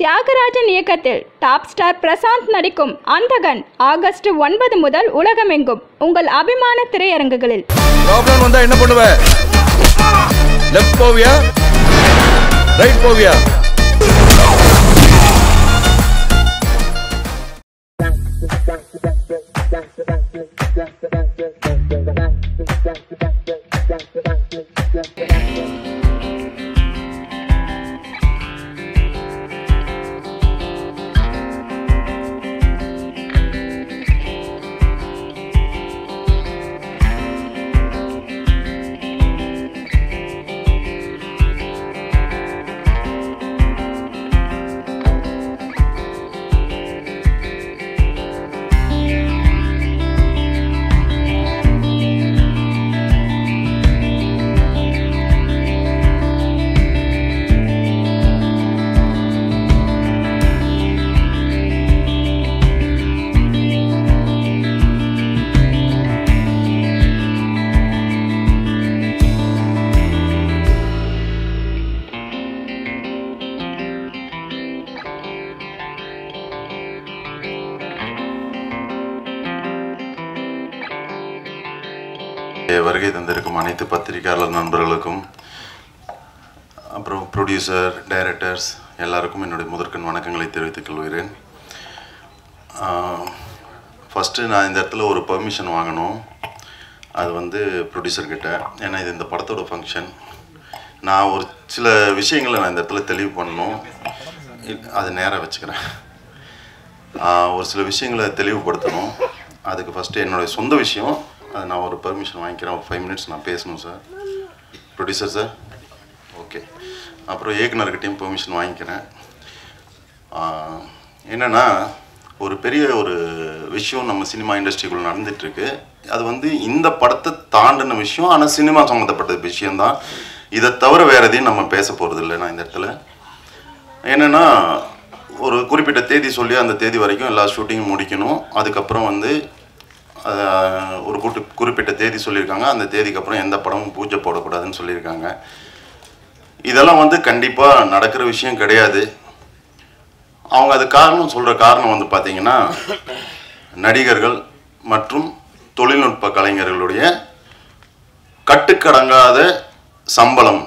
தியாகராஜன் இயக்கத்தில் top star Prashanth நடிக்கும் அந்தகன் August 9 முதல் உலகமெங்கும் உங்கள் அபிமான திரையரங்குகளில். ப்ராப்ளம் வந்தா என்ன பண்ணுவ? லெஃப்ட் போவியா, ரைட் போவியா? வருகை தந்திருக்கும் அனைத்து பத்திரிகையாளர் நண்பர்களுக்கும், அப்புறம் ப்ரொடியூசர், டைரக்டர்ஸ் எல்லாருக்கும் என்னுடைய முதற்கண் வணக்கங்களை தெரிவித்துக் கொள்கிறேன். ஃபஸ்ட்டு நான் இந்த இடத்துல ஒரு பர்மிஷன் வாங்கணும். அது வந்து ப்ரொடியூசர்கிட்ட. ஏன்னா இது இந்த படத்தோட ஃபங்க்ஷன். நான் ஒரு சில விஷயங்களை நான் இந்த இடத்துல தெளிவு பண்ணணும். அது நேராக வச்சுக்கிறேன். ஒரு சில விஷயங்களை தெளிவுபடுத்தணும். அதுக்கு ஃபஸ்ட்டு என்னுடைய சொந்த விஷயம். அது நான் ஒரு பர்மிஷன் வாங்கிக்கிறேன். ஒரு 5 மினிட்ஸ் நான் பேசணும் சார். Producer sir, okay. அப்புறம் இயக்குனர்கிட்டையும் பெர்மிஷன் வாங்கிக்கிறேன். என்னென்னா, ஒரு பெரிய ஒரு விஷயம் நம்ம சினிமா இண்டஸ்ட்ரிக்குள்ளே நடந்துகிட்ருக்கு. அது வந்து இந்த படத்தை தாண்டின விஷயம். ஆனால் சினிமா சம்மந்தப்பட்ட விஷயந்தான். இதை தவிர வேறு எதையும் நம்ம பேச போகிறது இல்லை. நான் இந்த இடத்துல என்னென்னா, ஒரு குறிப்பிட்ட தேதி சொல்லி அந்த தேதி வரைக்கும் எல்லா ஷூட்டிங்கும் முடிக்கணும். அதுக்கப்புறம் வந்து ஒரு குறிப்பிட்ட தேதி சொல்லியிருக்காங்க. அந்த தேதிக்கு அப்புறம் எந்த படமும் பூஜை போடக்கூடாதுன்னு சொல்லியிருக்காங்க. இதெல்லாம் வந்து கண்டிப்பாக நடக்கிற விஷயம் கிடையாது. அவங்க அது காரணம் சொல்கிற காரணம் வந்து பார்த்திங்கன்னா, நடிகர்கள் மற்றும் தொழில்நுட்ப கலைஞர்களுடைய கட்டுக்கடங்காத சம்பளம்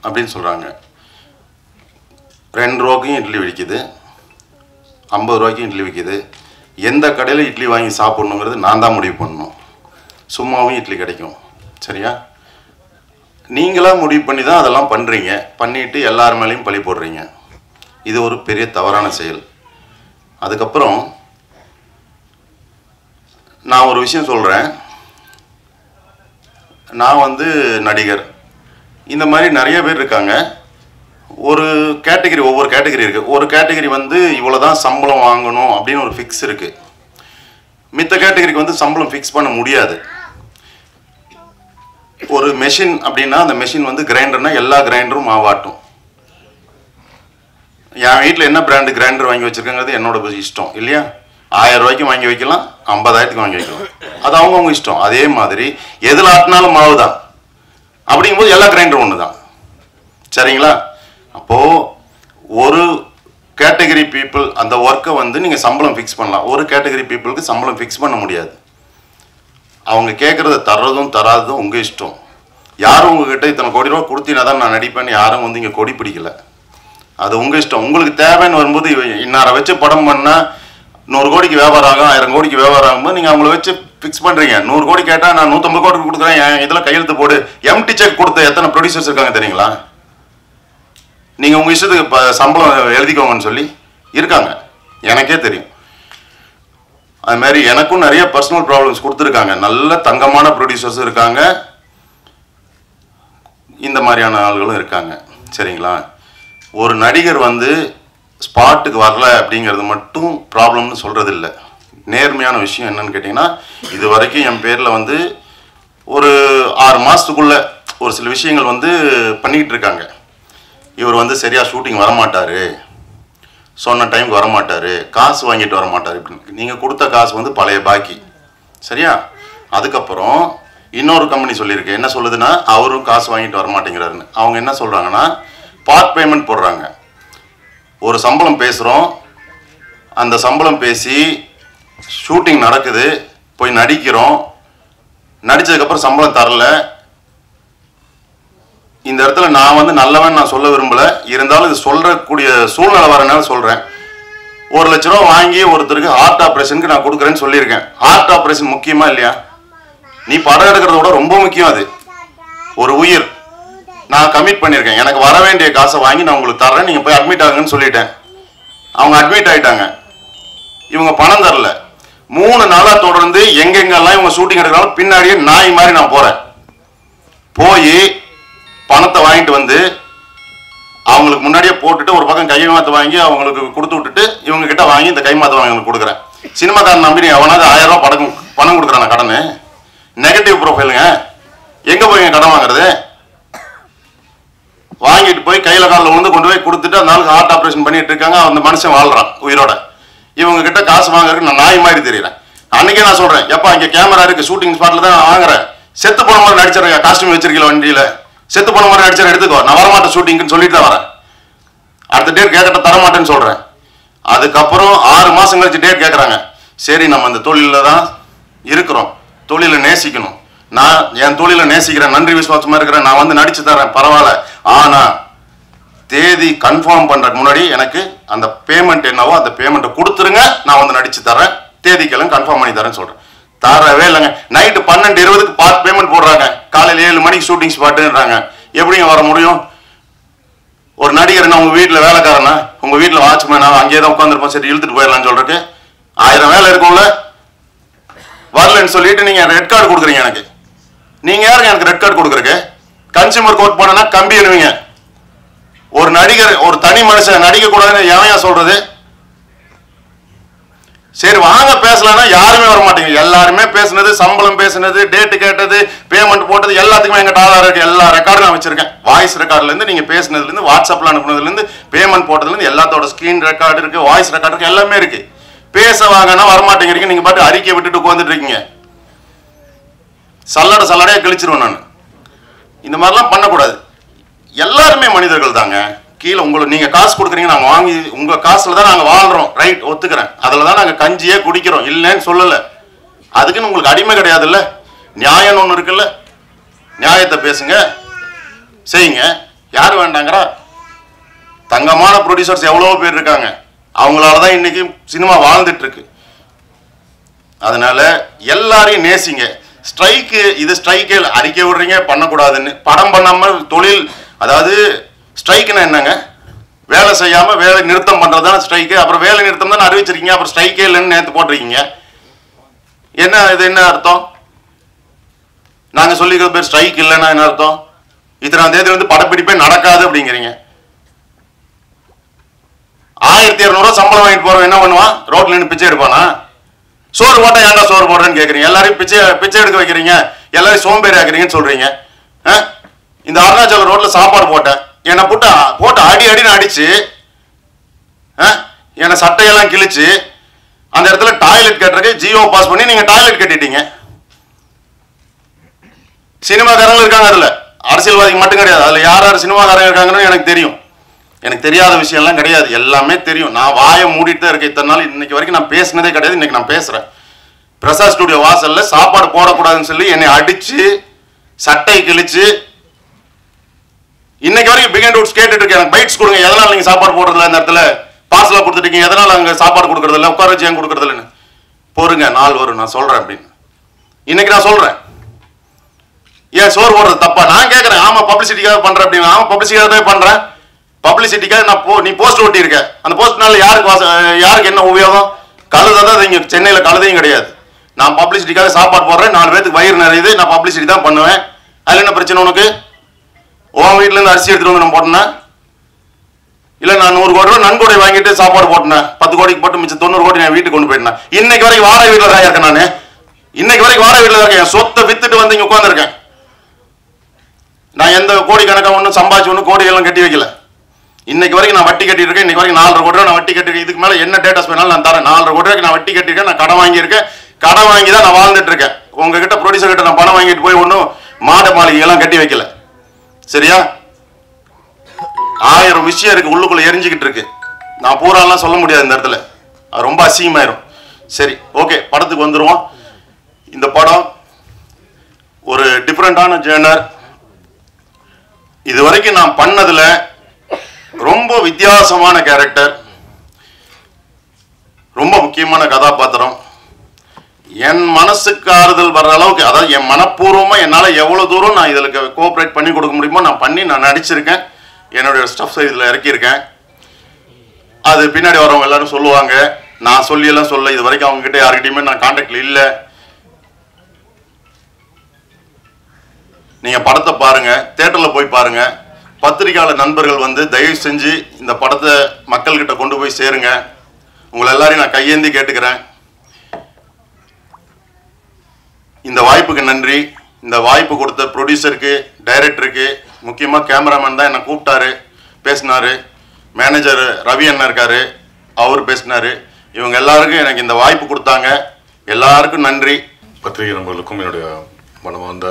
அப்படின்னு சொல்கிறாங்க. 2 ரூபாய்க்கும் இட்லி விற்கிது, 50 ரூபாய்க்கும் இட்லி விற்கிது. எந்த கடையில் இட்லி வாங்கி சாப்பிட்ணுங்கிறது நான் தான் முடிவு பண்ணணும். சும்மாவும் இட்லி கிடைக்கும், சரியா? நீங்களாக முடிவு பண்ணி தான் அதெல்லாம் பண்ணுறீங்க. பண்ணிவிட்டு எல்லார் மேலேயும் பழி போடுறீங்க. இது ஒரு பெரிய தவறான செயல். அதுக்கப்புறம் நான் ஒரு விஷயம் சொல்கிறேன். நான் வந்து நடிகர். இந்த மாதிரி நிறைய பேர் இருக்காங்க. ஒரு கேட்டகரி, ஒவ்வொரு கேட்டகரி இருக்குது. ஒரு கேட்டகரி வந்து இவ்வளோ தான் சம்பளம் வாங்கணும் அப்படின்னு ஒரு ஃபிக்ஸ் இருக்குது. மித்த கேட்டகரிக்கு வந்து சம்பளம் ஃபிக்ஸ் பண்ண முடியாது. ஒரு மெஷின் அப்படின்னா அந்த மெஷின் வந்து கிரைண்டர்னால் எல்லா கிரைண்டரும் மாவாட்டும். என் வீட்டில் என்ன பிராண்டு கிரைண்டர் வாங்கி வச்சுருக்காங்கிறது என்னோட இஷ்டம் இல்லையா? 1000 ரூபாய்க்கு வாங்கி வைக்கலாம், 50,000க்கு வாங்கி வைக்கலாம். அது அவங்கவுங்க இஷ்டம். அதே மாதிரி எதில் ஆட்டினாலும் மாவு தான். அப்படிங்கும்போது எல்லா கிரைண்டரும் ஒன்று தான், சரிங்களா? அப்போது ஒரு கேட்டகரி பீப்புள் அந்த ஒர்க்கை வந்து நீங்கள் சம்பளம் ஃபிக்ஸ் பண்ணலாம். ஒரு கேட்டகரி பீப்புளுக்கு சம்பளம் ஃபிக்ஸ் பண்ண முடியாது. அவங்க கேட்குறத தர்றதும் தராததும் உங்கள் இஷ்டம். யாரும் உங்ககிட்ட இத்தனை கோடி ரூபா கொடுத்தீங்கன்னா தான் நான் நடிப்பேன்னு யாரும் வந்து இங்கே கொடி பிடிக்கல. அது உங்கள் இஷ்டம். உங்களுக்கு தேவைன்னு வரும்போது இன்னாரை வச்சு படம் பண்ணால் 100 கோடிக்கு வியாபாரம் ஆகும், 1000 கோடிக்கு வியாபாரம் ஆகும்போது நீங்கள் அவங்கள வச்சு ஃபிக்ஸ் பண்ணுறீங்க. 100 கோடி கேட்டால் நான் 150 கோடி கொடுக்குறேன், என் இதில் கையெழுத்து போடு. எம்டி செக் கொடுத்த எத்தனை ப்ரொடியூசர்ஸ் இருக்காங்க தெரியுங்களா? நீங்கள் உங்கள் இஷ்டத்துக்கு இப்போ சம்பளம் எழுதிக்கோங்கன்னு சொல்லி இருக்காங்க, எனக்கே தெரியும். அதுமாதிரி எனக்கும் நிறைய பர்சனல் ப்ராப்ளம்ஸ் கொடுத்துருக்காங்க. நல்ல தங்கமான ப்ரொடியூசர்ஸும் இருக்காங்க, இந்த மாதிரியான ஆள்களும் இருக்காங்க, சரிங்களா? ஒரு நடிகர் வந்து ஸ்பாட்டுக்கு வரல அப்படிங்கிறது மட்டும் ப்ராப்ளம்னு சொல்கிறது இல்லை. நேர்மையான விஷயம் என்னன்னு கேட்டிங்கன்னா, இது வரைக்கும் என் பேரில் வந்து ஒரு 6 மாதத்துக்குள்ளே ஒரு சில விஷயங்கள் வந்து பண்ணிக்கிட்டு இருக்காங்க. இவர் வந்து சரியாக ஷூட்டிங் வரமாட்டார், சொன்ன டைமுக்கு வரமாட்டார், காசு வாங்கிட்டு வரமாட்டார் இப்படின்னு. நீங்கள் கொடுத்த காசு வந்து பழைய பாக்கி, சரியா? அதுக்கப்புறம் இன்னொரு கம்பெனி சொல்லியிருக்கு. என்ன சொல்லுதுன்னா, அவரும் காசு வாங்கிட்டு வரமாட்டேங்கிறாருன்னு. அவங்க என்ன சொல்கிறாங்கன்னா, பார்ட் பேமெண்ட் போடுறாங்க. ஒரு சம்பளம் பேசுகிறோம், அந்த சம்பளம் பேசி ஷூட்டிங் நடக்குது, போய் நடிக்கிறோம், நடித்ததுக்கப்புறம் சம்பளம் தரல. இந்த இடத்துல நான் வந்து நல்லவன் நான் சொல்ல விரும்பல, இருந்தாலும் இது சொல்லக்கூடிய சூழ்நிலை வரனால சொல்கிறேன். 1 லட்ச ரூபா வாங்கி ஒருத்தருக்கு ஹார்ட் ஆப்ரேஷனுக்கு நான் கொடுக்குறேன்னு சொல்லியிருக்கேன். ஹார்ட் ஆப்ரேஷன் முக்கியமா இல்லையா? நீ படம் எடுக்கிறத விட ரொம்ப முக்கியம் அது. ஒரு உயிர் நான் கமிட் பண்ணியிருக்கேன், எனக்கு வர வேண்டிய காசை வாங்கி நான் உங்களுக்கு தர்றேன், நீங்கள் போய் அட்மிட் ஆகுங்கன்னு சொல்லிட்டேன். அவங்க அட்மிட் ஆகிட்டாங்க. இவங்க பணம் தரல. 3 நாளாக தொடர்ந்து எங்கெங்கெல்லாம் இவங்க ஷூட்டிங் எடுக்கிறாலும் பின்னாடியே நாய் மாதிரி நான் போகிறேன். போய் பணத்தை வாங்கிட்டு வந்து அவங்களுக்கு முன்னாடியே போட்டுட்டு ஒரு பக்கம் கைமாத்து வாங்கி அவங்களுக்கு கொடுத்து விட்டுட்டு இவங்க கிட்ட வாங்கி இந்த கைமாத்து வாங்கி அவங்களுக்கு கொடுக்குறேன். சினிமாக்காரன் நம்பி அவனாவது 1000 ரூபா பணம் கொடுக்குறான் கடன். நெகட்டிவ் ப்ரொஃபைலுங்க. எங்கே போய் கடன் வாங்குறது? வாங்கிட்டு போய் கையில் காலில் விழுந்து கொண்டு போய் கொடுத்துட்டு அந்த நாளுக்கு ஹார்ட் ஆப்ரேஷன் பண்ணிட்டு இருக்காங்க. அந்த மனுஷன் வாழ்றான் உயிரோட. இவங்க கிட்ட காசு வாங்குறதுக்கு நான் நாய் மாதிரி தெரியுறேன். அன்னைக்கே நான் சொல்றேன், எப்பா இங்கே கேமரா இருக்கு, ஷூட்டிங் ஸ்பாட்ல தான் நான் வாங்குறேன், செத்து போன மாதிரி நடிச்சிருக்கேன், காஸ்டியூம் வச்சிருக்கல வண்டியில, செத்து போன மாதிரி நடிச்சா எடுத்துக்கோ, நான் வரமாட்டேன் ஷூட்டிங்னு சொல்லிட்டு தான் வரேன். அடுத்த டேட் கேட்கட்ட தரமாட்டேன்னு சொல்றேன். அதுக்கப்புறம் 6 மாசம் கழிச்சு டேட் கேட்கறாங்க. சரி, நம்ம இந்த தொழில தான் இருக்கிறோம், தொழிலை நேசிக்கணும், நான் என் தொழிலை நேசிக்கிறேன், நன்றி விசுவாசமா இருக்கிறேன், நான் வந்து நடிச்சு தரேன், பரவாயில்ல. ஆனா தேதி கன்ஃபார்ம் பண்றதுக்கு முன்னாடி எனக்கு அந்த பேமெண்ட் என்னவோ அந்த பேமெண்ட்டை கொடுத்துருங்க, நான் வந்து நடிச்சு தரேன், தேதிக்கெல்லாம் கன்ஃபார்ம் பண்ணி தரேன்னு சொல்றேன். தரவே இல்லைங்க. நைட்டு 12:20க்கு பார்த்து பேமெண்ட் போடுறாங்க, காலையில் 7 மணிக்கு ஷூட்டிங் ஸ்பாட்டுன்றாங்க. எப்படிங்க வர முடியும்? ஒரு நடிகர் நான் உங்க வீட்டில் வேலைக்காரனா, உங்க வீட்டில் வாட்ச்மேனா, அங்கேயே தான் உட்காந்துருப்போம், சரி இழுத்துட்டு போயிடலாம்னு சொல்றதுக்கு 1000 வேலை இருக்கும்ல. வரலன்னு சொல்லிட்டு நீங்க ரெட் கார்டு கொடுக்குறீங்க எனக்கு. நீங்க யாருங்க எனக்கு ரெட் கார்டு கொடுக்குறக்கு? கன்சியூமர் கோர்ட் போனா கம்பி அணுவீங்க. ஒரு நடிகர், ஒரு தனி மனுஷன் நடிக்க கூடாதுன்னு எவனையா சொல்றது? சரி வாங்க பேசலாம்னா யாருமே வர மாட்டீங்க. எல்லாருமே பேசுனது, சம்பளம் பேசுனது, டேட்டு கேட்டது, பேமெண்ட் போட்டது எல்லாத்துக்குமே எங்கிட்ட ஆதாரம் இருக்கு. எல்லா ரெக்கார்டும் நான் வச்சிருக்கேன். வாய்ஸ் ரெக்கார்ட்ல இருந்து, நீங்க பேசுனதுல இருந்து, வாட்ஸ்அப்ல அனுப்புனதுல இருந்து, பேமெண்ட் போட்டதுல இருந்து எல்லாத்தோட ஸ்கிரீன் ரெக்கார்டு இருக்கு, வாய்ஸ் ரெக்கார்டு இருக்கு, எல்லாமே இருக்கு. பேச வாங்கன்னா வரமாட்டேங்கிறீங்க. நீங்க பாட்டு அறிக்கை விட்டுட்டு உட்காந்துட்டு இருக்கீங்க. சல்லடையா கிழிச்சிருவேன் நான். இந்த மாதிரிலாம் பண்ணக்கூடாது. எல்லாருமே மனிதர்கள் தாங்க. கீழே நீங்க காசு கொடுக்குறீங்க, நாங்க வாங்கி உங்க காசுல தான் நாங்க வாழ்றோம், ரைட், ஒத்துக்கிறேன். அதுல தான் நாங்க கஞ்சியே குடிக்கிறோம், இல்லைன்னு சொல்லல. அதுக்குன்னு உங்களுக்கு அடிமை கிடையாது இல்ல. நியாயம்னு ஒண்ணு இருக்குல்ல, நியாயத்தை பேசுங்க, செய்யுங்க. யாரு வேண்டாங்கிறா? தங்கமான ப்ரொடியூசர்ஸ் எவ்வளவோ பேர் இருக்காங்க. அவங்களாலதான் இன்னைக்கு சினிமா வாழ்ந்துட்டு இருக்கு. அதனால எல்லாரையும் நேசிங்க. ஸ்ட்ரைக்கு, இது ஸ்ட்ரைக்கு அறிக்கை விடுறீங்க பண்ணக்கூடாதுன்னு, படம் பண்ணாம தொழில், அதாவது ஸ்ட்ரைக்குன்னா என்னங்க? வேலை செய்யாம வேலை நிறுத்தம் பண்றதுதான் ஸ்ட்ரைக்கு. அப்புறம் வேலை நிறுத்தம் தான் அறிவிச்சிருக்கீங்க, அப்புறம் ஸ்ட்ரைக்கே இல்லைன்னு நேற்று போட்டிருக்கீங்க. என்ன இது? என்ன அர்த்தம்? நாங்க சொல்லிக்கிற பேர் ஸ்ட்ரைக் இல்லைன்னா என்ன அர்த்தம்? இத்தனாம் தேதி வந்து படப்பிடிப்பே நடக்காது அப்படிங்கிறீங்க. 1200 ரூபா சம்பளம் வாங்கிட்டு போறோம், என்ன பண்ணுவான்? ரோட்ல நின்று பிச்சை எடுப்பானா? சோறு போட்டா ஏன்டா சோறு போடுறேன்னு கேட்குறீங்க. எல்லாரையும் பிச்சை எடுக்க வைக்கிறீங்க, எல்லாரையும் சோம்பேறி ஆக்குறீங்கன்னு சொல்றீங்க. இந்த அருணாச்சல ரோட்ல சாப்பாடு போட்டேன், என்னை போட்டு அடின்னு அடிச்சு, என்னை சட்டையெல்லாம் கிழிச்சு, அந்த இடத்துல டாய்லெட் கட்டுறதுக்கு ஜியோ பாஸ் பண்ணி நீங்க டாய்லெட் கட்டிட்டீங்க. சினிமாக்காரங்க இருக்காங்க, அதுல அரசியல்வாதிக்கு மட்டும் கிடையாது, அதுல யார் யார் சினிமாக்காரங்க இருக்காங்கன்னு எனக்கு தெரியும். எனக்கு தெரியாத விஷயம்லாம் கிடையாது, எல்லாமே தெரியும். நான் வாயை மூடிட்டு தான் இருக்கேன். இத்தனை நாள் இன்னைக்கு வரைக்கும் நான் பேசினதே கிடையாது. இன்னைக்கு நான் பேசுறேன். பிரசாத் ஸ்டுடியோ வாசல்ல சாப்பாடு போடக்கூடாதுன்னு சொல்லி என்னை அடிச்சு சட்டை கிழிச்சு இன்னைக்கு வரைக்கும் பிகன் ரூட்ஸ் கேட்டுட்டு இருக்கேன். எனக்கு பைட்ஸ் கொடுங்க, எதனால நீங்க சாப்பாடு போடுறதில்ல, இந்த இடத்துல பார்சலா கொடுத்துட்டீங்க, எதனால அங்க சாப்பாடு கொடுக்கறது இல்லை, உட்கார வச்சு ஏன் கொடுக்கறது இல்லைன்னு. பொறுங்க, நாள் வரும் நான் சொல்றேன் அப்படின்னு. இன்னைக்கு நான் சொல்றேன். ஏன் சோறு போடுறது தப்பா? நான் கேட்கறேன். ஆமா பப்ளிசிட்டிக்காக பண்றேன் அப்படின்னு. ஆமா பப்ளிசிட்டிக்காக தான் பண்றேன். பப்ளிசிட்டிக்காக நான் நீ போஸ்ட் ஒட்டி இருக்க, அந்த போஸ்ட்னால யாருக்கு என்ன உபயோகம்? கழுதை தான் இங்க சென்னையில கழுதையும் கிடையாது. நான் பப்ளிசிட்டிக்காக சாப்பாடு போடுறேன், 4 பேருக்கு வயிறு நிறையுது, நான் பப்ளிசிட்டி தான் பண்ணுவேன். அதுல என்ன பிரச்சனை உனக்கு? உன் வீட்டுல இருந்து அரிசி எடுத்துட்டு வந்து நான் போட்டேன், இல்ல நான் 100 கோடி ரூபாய் நன்கொடை வாங்கிட்டு சாப்பாடு போட்டேன், 10 கோடிக்கு போட்டு மிச்சம் 90 கோடி நான் வீட்டுக்கு கொண்டு போயிட்டேன். இன்னைக்கு வரைக்கும் வாடகை வீட்டுல தான் இருக்கேன். நான் இன்னைக்கு வரைக்கும் வாடகை வீட்டுல இருக்கேன். என் சொத்தை வித்துட்டு வந்து இங்க உட்காந்துருக்கேன். நான் எந்த கோடி கணக்கா ஒன்றும் சம்பாதிச்சு ஒன்றும் கோடிகள்லாம் கட்டி வைக்கல. இன்னைக்கு வரைக்கும் நான் வட்டி கட்டிட்டு இருக்கேன். இன்னைக்கு வரைக்கும் 4.5 கோடி ரூபாய் நான் வட்டி கட்டிருக்கேன். இதுக்கு மேல என்ன டேட்டாஸ் வேணாலும் நான் தரேன். 4.5 கோடி ரூபாய்க்கு நான் வட்டி கட்டிருக்கேன். நான் கடன் வாங்கியிருக்கேன். கடன் வாங்கி தான் நான் வாழ்ந்துட்டு இருக்கேன். உங்ககிட்ட ப்ரொடியூசர் கிட்ட நான் பணம் வாங்கிட்டு போய் ஒன்றும் மாட மாளிகை எல்லாம் கட்டி வைக்கல. சரியா? 1000 விஷயம் இருக்கு உள்ளுக்குள்ள எரிஞ்சுக்கிட்டு இருக்கு. நான் பூராலாம் சொல்ல முடியாது இந்த இடத்துல, அது ரொம்ப அசிங்கமாயிரும். சரி, ஓகே, படத்துக்கு வந்துடுவோம். இந்த படம் ஒரு டிஃப்ரெண்டான ஜேர்னர். இது வரைக்கும் நான் பண்ணதில் ரொம்ப வித்தியாசமான கேரக்டர், ரொம்ப முக்கியமான கதாபாத்திரம். என் மனசுக்கு ஆறுதல் வர்ற அளவுக்கு, அதாவது என் மனப்பூர்வமாக என்னால் எவ்வளோ தூரம் நான் இதில் கோஆப்ரேட் பண்ணி கொடுக்க முடியுமோ நான் பண்ணி நான் நடிச்சிருக்கேன். என்னுடைய ஸ்டஃப்ஸ் இதில் இறக்கியிருக்கேன். அது பின்னாடி வரவங்க எல்லாரும் சொல்லுவாங்க, நான் சொல்லியெல்லாம் சொல்ல, இது வரைக்கும் அவங்ககிட்ட யார்கிட்டையுமே நான் கான்டாக்டில் இல்லை. நீங்கள் படத்தை பாருங்கள், தேட்டரில் போய் பாருங்கள். பத்திரிகையாளர் நண்பர்கள் வந்து தயவு செஞ்சு இந்த படத்தை மக்கள்கிட்ட கொண்டு போய் சேருங்க. உங்களை எல்லாரையும் நான் கையேந்தி கேட்டுக்கிறேன். இந்த வாய்ப்புக்கு நன்றி. இந்த வாய்ப்பு கொடுத்த ப்ரொடியூசருக்கு, டைரக்டருக்கு, முக்கியமாக கேமராமேன் தான் என்னை கூப்பிட்டாரு, பேசினார். மேனேஜர் ரவி அண்ணா இருக்காரு, அவர் பேசினார். இவங்க எல்லாருக்கும் எனக்கு இந்த வாய்ப்பு கொடுத்தாங்க. எல்லாருக்கும் நன்றி. பத்திரிகை நண்பர்களுக்கும் என்னுடைய மனமார்ந்த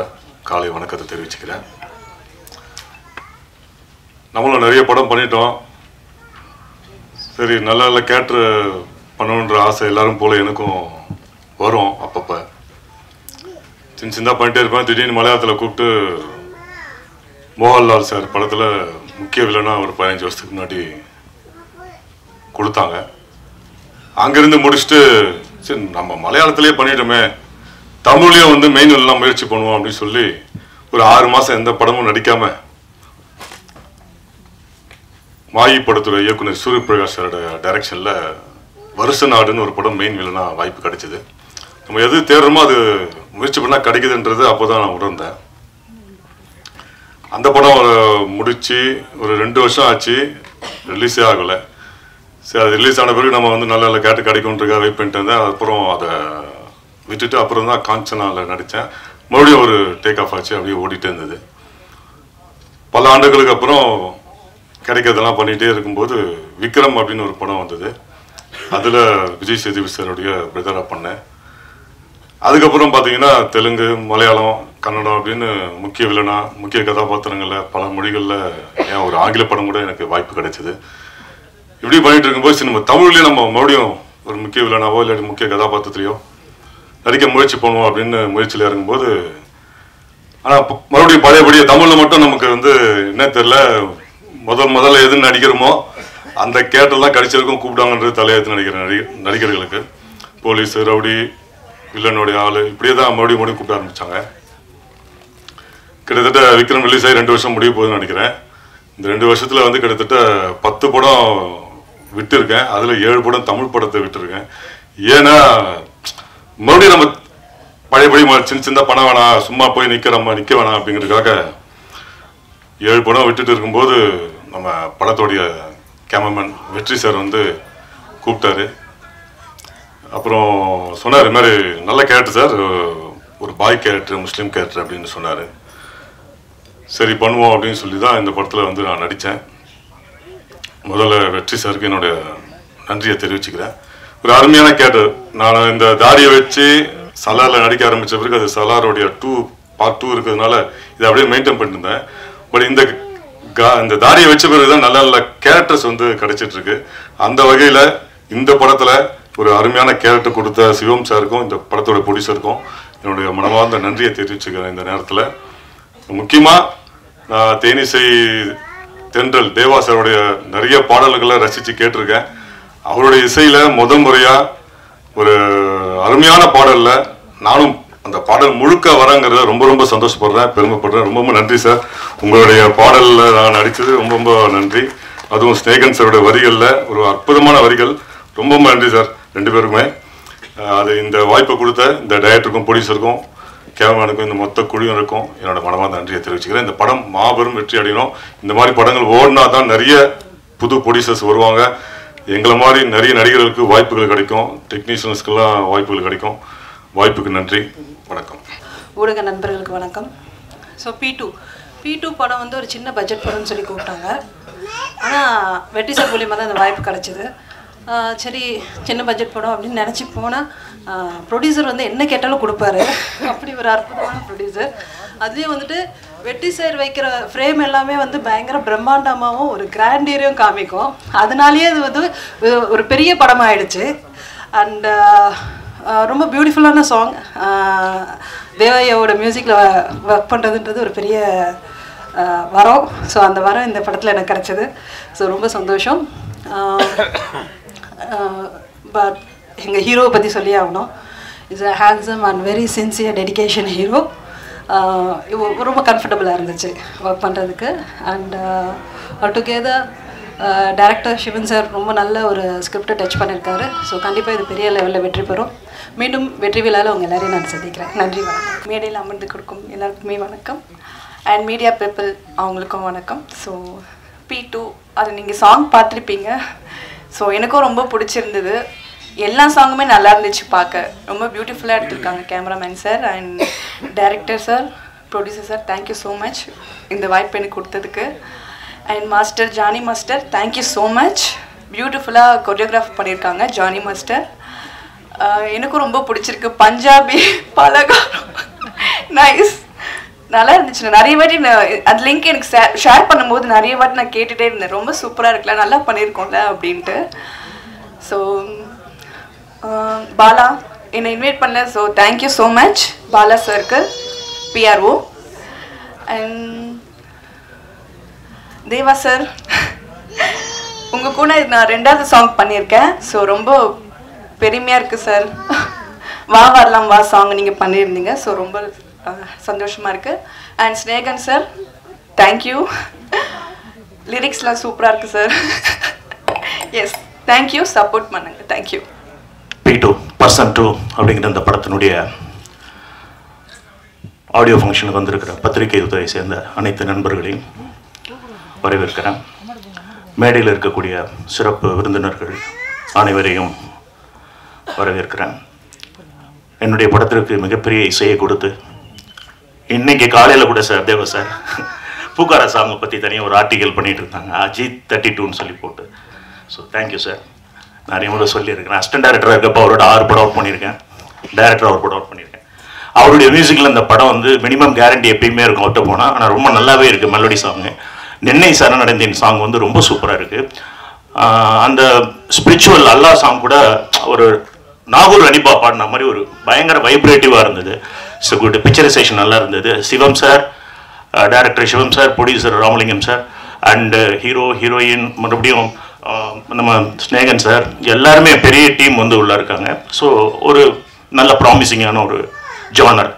காலை வணக்கத்தை தெரிவிச்சுக்கிறேன். நம்மளும் நிறைய படம் பண்ணிட்டோம். சரி, நல்ல நல்ல கேரக்டர் பண்ணணுன்ற ஆசை எல்லாரும் போல எனக்கும் வரும். அப்பப்போ சின்ன சின்னதாக பண்ணிட்டே இருப்பேன். திடீர்னு மலையாளத்தில் கூப்பிட்டு மோகன்லால் சார் படத்தில் முக்கிய வில்லனா ஒரு 15 வருஷத்துக்கு முன்னாடி கொடுத்தாங்க. அங்கேருந்து முடிச்சுட்டு சரி நம்ம மலையாளத்திலே பண்ணிட்டோமே, தமிழ்லேயும் வந்து மெயின் எல்லாம் முயற்சி பண்ணுவோம் அப்படின்னு சொல்லி ஒரு 6 மாதம் எந்த படமும் நடிக்காமல் மாயி படத்தோட இயக்குனர் சூரிய பிரகாஷ் சாரோட டைரக்ஷனில் வருஷ நாடுன்னு ஒரு படம் மெயின் வில்லனா வாய்ப்பு கிடைச்சிது. நம்ம எது தேடுறோமோ அது முயற்சி பண்ணால் கிடைக்குதுன்றது அப்போ தான் நான் உணர்ந்தேன். அந்த படம் முடித்து ஒரு 2 வருஷம் ஆச்சு, ரிலீஸே ஆகலை. சரி, அது ரிலீஸ் ஆன பிறகு நம்ம வந்து நல்ல நல்ல கேட்டு கிடைக்கும்ன்றதுக்காக வெயிட் பண்ணிட்டு இருந்தேன். அப்புறம் அதை விட்டுட்டு அப்புறம் தான் காஞ்சனாவில் நடித்தேன். மறுபடியும் ஒரு டேக் ஆஃப் ஆச்சு, அப்படியே ஓடிட்டே இருந்தது. பல ஆண்டுகளுக்கு அப்புறம் கிடைக்கிறதெல்லாம் பண்ணிகிட்டே இருக்கும்போது விக்ரம் அப்படின்னு ஒரு படம் வந்தது. அதில் விஜய் சேதுபதி சாருடைய பிரதராக பண்ணேன். அதுக்கப்புறம் பார்த்தீங்கன்னா தெலுங்கு, மலையாளம், கன்னடம் அப்படின்னு முக்கிய வில்லனா, முக்கிய கதாபாத்திரங்களில் பல மொழிகளில் ஏன் ஒரு ஆங்கில படம் கூட எனக்கு வாய்ப்பு கிடைச்சிது. இப்படி பண்ணிட்டு இருக்கும்போது நம்ம தமிழ்லேயே நம்ம மறுபடியும் ஒரு முக்கிய வில்லனாவோ இல்லாட்டி முக்கிய கதாபாத்திரத்திலையோ நடிக்க முயற்சி பண்ணுவோம் அப்படின்னு முயற்சியில் இறங்கும்போது, ஆனால் மறுபடியும் பழையபடியே தமிழில் மட்டும் நமக்கு வந்து என்ன தெரில, முதல்ல எதுன்னு நடிக்கிறோமோ அந்த கேட்டெல்லாம் கடிச்சிருக்கும் கூப்பிட்டாங்கன்றது தலையெழுத்து நடிக்கிற நடிகர்களுக்கு போலீஸ், ரவுடி, வில்லனுடைய ஆள் இப்படியே தான் மறுபடியும் கூப்பிட ஆரம்பித்தாங்க. கிட்டத்தட்ட விக்ரம் ரிலீஸ் ஆகி 2 வருஷம் முடிய போகுதுன்னு நினைக்கிறேன். இந்த 2 வருஷத்தில் வந்து கிட்டத்தட்ட 10 படம் விட்டுருக்கேன். அதில் 7 படம் தமிழ் படத்தை விட்டுருக்கேன். ஏன்னா மறுபடியும் நம்ம பழையபடி சின்ன சின்ன பணம் வேணாம், சும்மா போய் நிற்க வேணாம் அப்படிங்கிறதுக்காக 7 படம் விட்டுட்டு இருக்கும்போது நம்ம படத்தோடைய கேமராமேன் வெற்றி சார் வந்து கூப்பிட்டாரு. அப்புறம் சொன்னார், இது மாதிரி நல்ல கேரக்டர் சார், ஒரு பாய் கேரக்டர், முஸ்லீம் கேரக்டர் அப்படின்னு சொன்னார். சரி பண்ணுவோம் அப்படின்னு சொல்லி தான் இந்த படத்தில் வந்து நான் நடித்தேன். முதல்ல வெற்றி சாருக்கு என்னுடைய நன்றியை தெரிவிச்சுக்கிறேன். ஒரு அருமையான கேரக்டர். நான் இந்த தாடியை வச்சு சலாரில் நடிக்க ஆரம்பித்த பிறகு அது சலாரோடைய பார்ட் 2 இருக்கிறதுனால இதை அப்படியே மெயின்டைன் பண்ணியிருந்தேன். பட் இந்த தாடியை வச்ச பிறகு தான் நல்ல நல்ல கேரக்டர்ஸ் வந்து கிடைச்சிட்ருக்கு. அந்த வகையில் இந்த படத்தில் ஒரு அருமையான கேரக்டர் கொடுத்த சிவம் சாருக்கும் இந்த படத்தோட ப்ரொடியூசருக்கும் என்னுடைய மனமார்ந்த நன்றியை தெரிவிச்சுக்கிறேன். இந்த நேரத்தில் முக்கியமாக நான் தேனிசை தென்றல் தேவா சாருடைய நிறைய பாடல்களை ரசித்து கேட்டிருக்கேன். அவருடைய இசையில் முதல் முறையாக ஒரு அருமையான பாடலில் நானும் அந்த பாடல் முழுக்க வரங்கிறத ரொம்ப ரொம்ப சந்தோஷப்படுறேன், பெருமைப்படுறேன். ரொம்ப நன்றி சார். உங்களுடைய பாடலில் நான் நடித்தது ரொம்ப நன்றி. அதுவும் ஸ்நேகன் சாருடைய வரிகளில் ஒரு அற்புதமான வரிகள். ரொம்ப நன்றி சார் 2 பேருக்குமே. அது இந்த வாய்ப்பை கொடுத்த இந்த டைரக்டருக்கும் ப்ரொடியூசருக்கும் கேமராமேனுக்கும் இந்த மொத்த குழுவினருக்கும் என்னோட மனமார்ந்த நன்றியை தெரிவிச்சுக்கிறேன். இந்த படம் மாபெரும் வெற்றி அடையணும். இந்த மாதிரி படங்கள் ஓடினா தான் நிறைய புது ப்ரொடியூசர்ஸ் வருவாங்க. எங்களை மாதிரி நிறைய நடிகர்களுக்கு வாய்ப்புகள் கிடைக்கும், டெக்னீஷியன்ஸ்க்கெல்லாம் வாய்ப்புகள் கிடைக்கும். வாய்ப்புக்கு நன்றி, வணக்கம். ஊடக நண்பர்களுக்கு வணக்கம். ஸோ P2 படம் வந்து ஒரு சின்ன பட்ஜெட் படம்னு சொல்லி கூப்பிட்டாங்க. ஆனால் வெற்றி சார் மூலியமாக தான் அந்த வாய்ப்பு கிடச்சிது. சரி, சின்ன பட்ஜெட் படம் அப்படின்னு நினச்சி போனால் ப்ரொடியூசர் வந்து என்ன கேட்டாலும் கொடுப்பாரு. அப்படி ஒரு அற்புதமான ப்ரொடியூசர். அதுலேயும் வந்துட்டு வெட்டி சார் வைக்கிற ஃப்ரேம் எல்லாமே வந்து பயங்கர பிரம்மாண்டமாகவும் ஒரு கிராண்டியரையும் காமிக்கும். அதனாலேயே அது வந்து ஒரு பெரிய படமாகிடுச்சு. அண்ட் ரொம்ப பியூட்டிஃபுல்லான சாங். தேவையோட மியூசிக்கில் ஒர்க் பண்ணுறதுன்றது ஒரு பெரிய வரம். ஸோ அந்த வரம் இந்த படத்தில் எனக்கு கிடச்சிது. ஸோ ரொம்ப சந்தோஷம். பட் எங்கள் ஹீரோவை பற்றி சொல்லி ஆகணும். Is a handsome and very sincere dedication hero. ரொம்ப கம்ஃபர்டபுளாக இருந்துச்சு ஒர்க் பண்ணுறதுக்கு. And together director Sivan sir ரொம்ப நல்ல ஒரு ஸ்கிரிப்டை டச் பண்ணியிருக்காரு. ஸோ கண்டிப்பாக இது பெரிய லெவலில் வெற்றி பெறும். மீண்டும் வெற்றி விழாவில் அவங்க எல்லாரையும் நான் சந்திக்கிறேன். நன்றி, வணக்கம். மேடையில் அமர்ந்து கொடுக்கும் எல்லாருக்குமே வணக்கம். அண்ட் மீடியா பீப்புள் அவங்களுக்கும் வணக்கம். ஸோ P2 அது நீங்கள் சாங் பார்த்துருப்பீங்க. ஸோ எனக்கும் ரொம்ப பிடிச்சிருந்தது. எல்லா சாங்குமே நல்லா இருந்துச்சு பார்க்க. ரொம்ப பியூட்டிஃபுல்லாக எடுத்திருக்காங்க cameraman sir and director sir, producer sir. Thank you so much இந்த வாய்ப்பு எனக்கு கொடுத்ததுக்கு. And master Jani master, thank you so much. பியூட்டிஃபுல்லாக கொரியோகிராஃப் பண்ணியிருக்காங்க ஜானி மாஸ்டர். எனக்கும் ரொம்ப பிடிச்சிருக்கு. பஞ்சாபி பலகாரம் நைஸ், நல்லா இருந்துச்சு. நிறைய வாட்டி அந்த லிங்க் எனக்கு ஷேர் பண்ணும்போது நிறைய வாட்டி நான் கேட்டுகிட்டே இருந்தேன். ரொம்ப சூப்பராக இருக்குல்ல, நல்லா பண்ணியிருக்கோம்ல அப்படின்ட்டு. ஸோ பாலா என்னை இன்வைட் பண்ணல. So thank you so much Bala சருக்கு, PRO. அண்ட் தேவா சார், உங்கள் கூட நான் 2வது சாங் பண்ணியிருக்கேன். ஸோ ரொம்ப பெருமையாக இருக்குது சார். வா வரலாம் வா சாங் நீங்கள் பண்ணியிருந்தீங்க. ஸோ ரொம்ப சந்தோஷமாக இருக்குது. And Snehan sir, thank you. லிரிக்ஸ்லாம் சூப்பராக இருக்குது சார். Yes, thank you. சப்போர்ட் பண்ணுங்க. தேங்க்யூ. P2 Person 2 அப்படிங்கிற இந்த படத்தினுடைய ஆடியோ ஃபங்க்ஷனுக்கு வந்திருக்கிற பத்திரிகை துறையை சேர்ந்த அனைத்து நண்பர்களையும் வரவேற்கிறேன். மேடையில் இருக்கக்கூடிய சிறப்பு விருந்தினர்கள் அனைவரையும் வரவேற்கிறேன். என்னுடைய படத்திற்கு மிகப்பெரிய இசையை கொடுத்து இன்னைக்கு காலையில் கூட சார் தேவ சார் பூக்கார சாங்கை பற்றி தனியாக ஒரு ஆர்டிக்கல் பண்ணிட்டு இருந்தாங்க, அஜித் 32ன்னு சொல்லி போட்டு. So thank you sir. நிறைய முறை சொல்லியிருக்கிறேன். அசிஸ்டன்ட் டைரக்டராக இருக்கப்போ அவரோட 6 படம் ஒர்க் பண்ணியிருக்கேன். டைரக்டர் ஒரு படம் ஒர்க் பண்ணியிருக்கேன். அவருடைய மியூசிக்கில் அந்த படம் வந்து மினிமம் கேரண்டி எப்பயுமே இருக்கும் அவர்கிட்ட போனால். ஆனால் ரொம்ப நல்லாவே இருக்குது மெலோடி சாங்கு. நென்னை சரணடைந்தேன் சாங் வந்து ரொம்ப சூப்பராக இருக்குது. அந்த ஸ்பிரிச்சுவல் அல்லா சாங் கூட ஒரு நாகூர் அனிபா பாடின மாதிரி ஒரு பயங்கர வைப்ரேட்டிவாக இருந்தது. ஸோ குட் பிக்சரைசேஷன் நல்லா இருந்தது. Sivam sir, director Sivam sir, producer Ramalingam sir, and hero heroine மறுபடியும் நம்ம ஸ்னேகன் சார், எல்லாருமே பெரிய டீம் வந்து உள்ளே இருக்காங்க. ஸோ ஒரு நல்ல ப்ராமிசிங்கான ஒரு ஜானர்,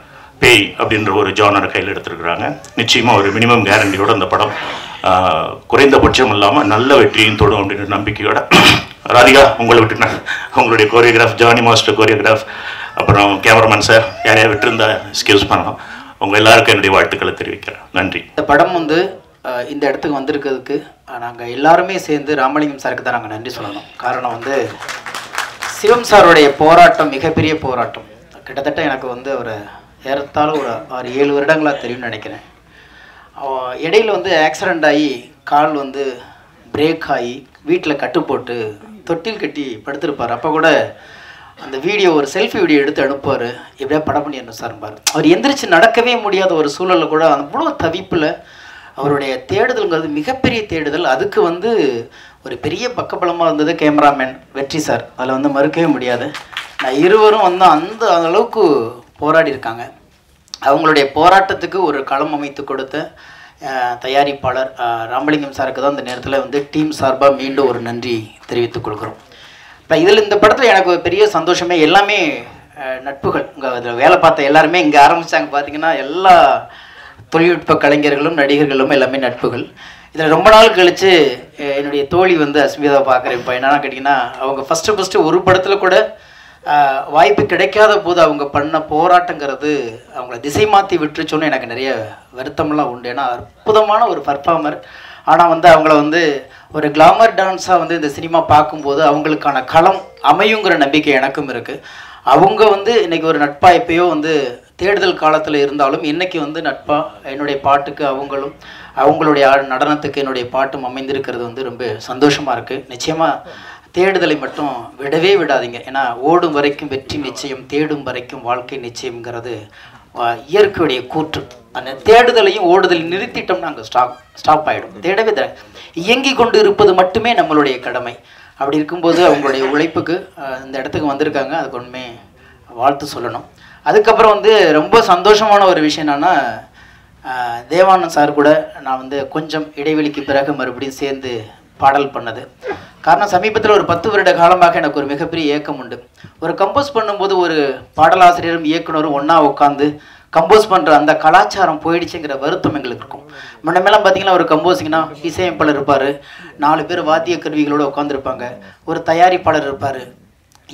பேய் அப்படின்ற ஒரு ஜானரை கையில் எடுத்துருக்குறாங்க. நிச்சயமாக ஒரு மினிமம் கேரண்டியோட அந்த படம் குறைந்தபட்சம் இல்லாமல் நல்ல வெற்றியும் தொடும் அப்படின்ற நம்பிக்கையோட. ராதிகா, உங்களை விட்டுனா உங்களுடைய கோரியோகிராஃப், ஜானி மாஸ்டர் கோரியோகிராஃப், அப்புறம் கேமராமேன் சார் யாரையா விட்டுருந்தா எக்ஸ்கியூஸ் பண்ணலாம். உங்கள் எல்லாருக்கும் என்னுடைய வாழ்த்துக்களை தெரிவிக்கிறேன். நன்றி. இந்த படம் வந்து இந்த இடத்துக்கு வந்திருக்கிறதுக்கு நாங்கள் எல்லாருமே சேர்ந்து ராமலிங்கம் சாருக்கு தான் நாங்கள் நன்றி சொல்லணும். காரணம் வந்து சிவம் சாருடைய போராட்டம் மிகப்பெரிய போராட்டம். கிட்டத்தட்ட எனக்கு வந்து ஒரு ஏறத்தாழ ஒரு 6-7 வருடங்களாக தெரியும்னு நினைக்கிறேன். இடையில் வந்து ஆக்சிடெண்ட் ஆகி கால் வந்து பிரேக் ஆகி வீட்டில் கட்டு போட்டு தொட்டில் கட்டி படுத்திருப்பார். அப்போ கூட அந்த வீடியோ, ஒரு செல்ஃபி வீடியோ எடுத்து அனுப்புவார். எப்படியா படம் பண்ணிடணும் சார் பாரு. அவர் எந்திரிச்சு நடக்கவே முடியாத ஒரு சூழலில் கூட அவ்வளோ தவிப்பில் அவருடைய தேடுதல்ங்கிறது மிகப்பெரிய தேடுதல். அதுக்கு வந்து ஒரு பெரிய பக்கபலமாக இருந்தது கேமராமேன் வெற்றி சார். அதில் வந்து மறுக்கவே முடியாது. நான் இருவரும் வந்து அந்த அளவுக்கு போராடி இருக்காங்க. அவங்களுடைய போராட்டத்துக்கு ஒரு களம் அமைத்து கொடுத்த தயாரிப்பாளர் ராமலிங்கம் சாருக்கு தான் இந்த நேரத்தில் வந்து டீம் சார்பாக மீண்டும் ஒரு நன்றி தெரிவித்துக் கொள்கிறோம். இப்போ இதில் இந்த படத்தில் எனக்கு பெரிய சந்தோஷமே எல்லாமே நட்புகள். இங்கே இதில் வேலை பார்த்த எல்லாருமே இங்கே ஆரம்பித்தாங்க. பார்த்தீங்கன்னா எல்லா தொழில்நுட்ப கலைஞர்களும் நடிகர்களும் எல்லாமே நட்புகள். இதில் ரொம்ப நாள் கழித்து என்னுடைய தோழி வந்து அஸ்மிதா பார்க்குறேன். இப்போ என்னென்னா கேட்டிங்கன்னா, அவங்க ஃபஸ்ட்டு ஒரு படத்தில் கூட வாய்ப்பு கிடைக்காத போது அவங்க பண்ண போராட்டங்கிறது அவங்கள திசை மாற்றி விட்டுருச்சோன்னு எனக்கு நிறைய வருத்தமெல்லாம் உண்டு. ஏன்னா அற்புதமான ஒரு பர்ஃபார்மர். ஆனால் வந்து அவங்கள வந்து ஒரு கிளாமர் டான்ஸாக வந்து இந்த சினிமா பார்க்கும்போது அவங்களுக்கான களம் அமையுங்கிற நம்பிக்கை எனக்கும் இருக்குது. அவங்க வந்து இன்றைக்கி ஒரு நட்பாக எப்பயோ வந்து தேடுதல் காலத்தில் இருந்தாலும் இன்றைக்கி வந்து நட்பாக என்னுடைய பாட்டுக்கு அவங்களும் அவங்களுடைய நடனத்துக்கு என்னுடைய பாட்டும் அமைந்திருக்கிறது வந்து ரொம்ப சந்தோஷமாக இருக்குது. நிச்சயமாக தேடுதலை மட்டும் விடவே விடாதீங்க. ஏன்னா ஓடும் வரைக்கும் வெற்றி நிச்சயம், தேடும் வரைக்கும் வாழ்க்கை நிச்சயம்ங்கிறது இயற்கையுடைய கூற்று. அந்த தேடுதலையும் ஓடுதலையும் நிறுத்திட்டோம்னா அங்கே ஸ்டாப் ஆகிடும். தேடவே இயங்கி கொண்டு இருப்பது மட்டுமே நம்மளுடைய கடமை. அப்படி இருக்கும்போது அவங்களுடைய உழைப்புக்கு இந்த இடத்துக்கு வந்திருக்காங்க, அதுக்கு ஒன்றுமே வாழ்த்து சொல்லணும். அதுக்கப்புறம் வந்து ரொம்ப சந்தோஷமான ஒரு விஷயம் என்னென்னா, தேவானந்த் சார் கூட நான் வந்து கொஞ்சம் இடைவெளிக்கு பிறகு மறுபடியும் சேர்ந்து பாடல் பண்ணது. காரணம், சமீபத்தில் ஒரு 10 வருட காலமாக எனக்கு ஒரு மிகப்பெரிய ஏக்கம் உண்டு. ஒரு கம்போஸ் பண்ணும்போது ஒரு பாடலாசிரியரும் இயக்குனரும் ஒன்றா உட்காந்து கம்போஸ் பண்ணுற அந்த கலாச்சாரம் போயிடுச்சுங்கிற வருத்தம் எங்களுக்கு இருக்கும். முன்னமெல்லாம் பார்த்தீங்கன்னா ஒரு கம்போஸிங்னா இசையமைப்பாளர் இருப்பார், 4 பேர் வாத்திய கருவிகளோடு உட்காந்துருப்பாங்க, ஒரு தயாரிப்பாளர் இருப்பார்,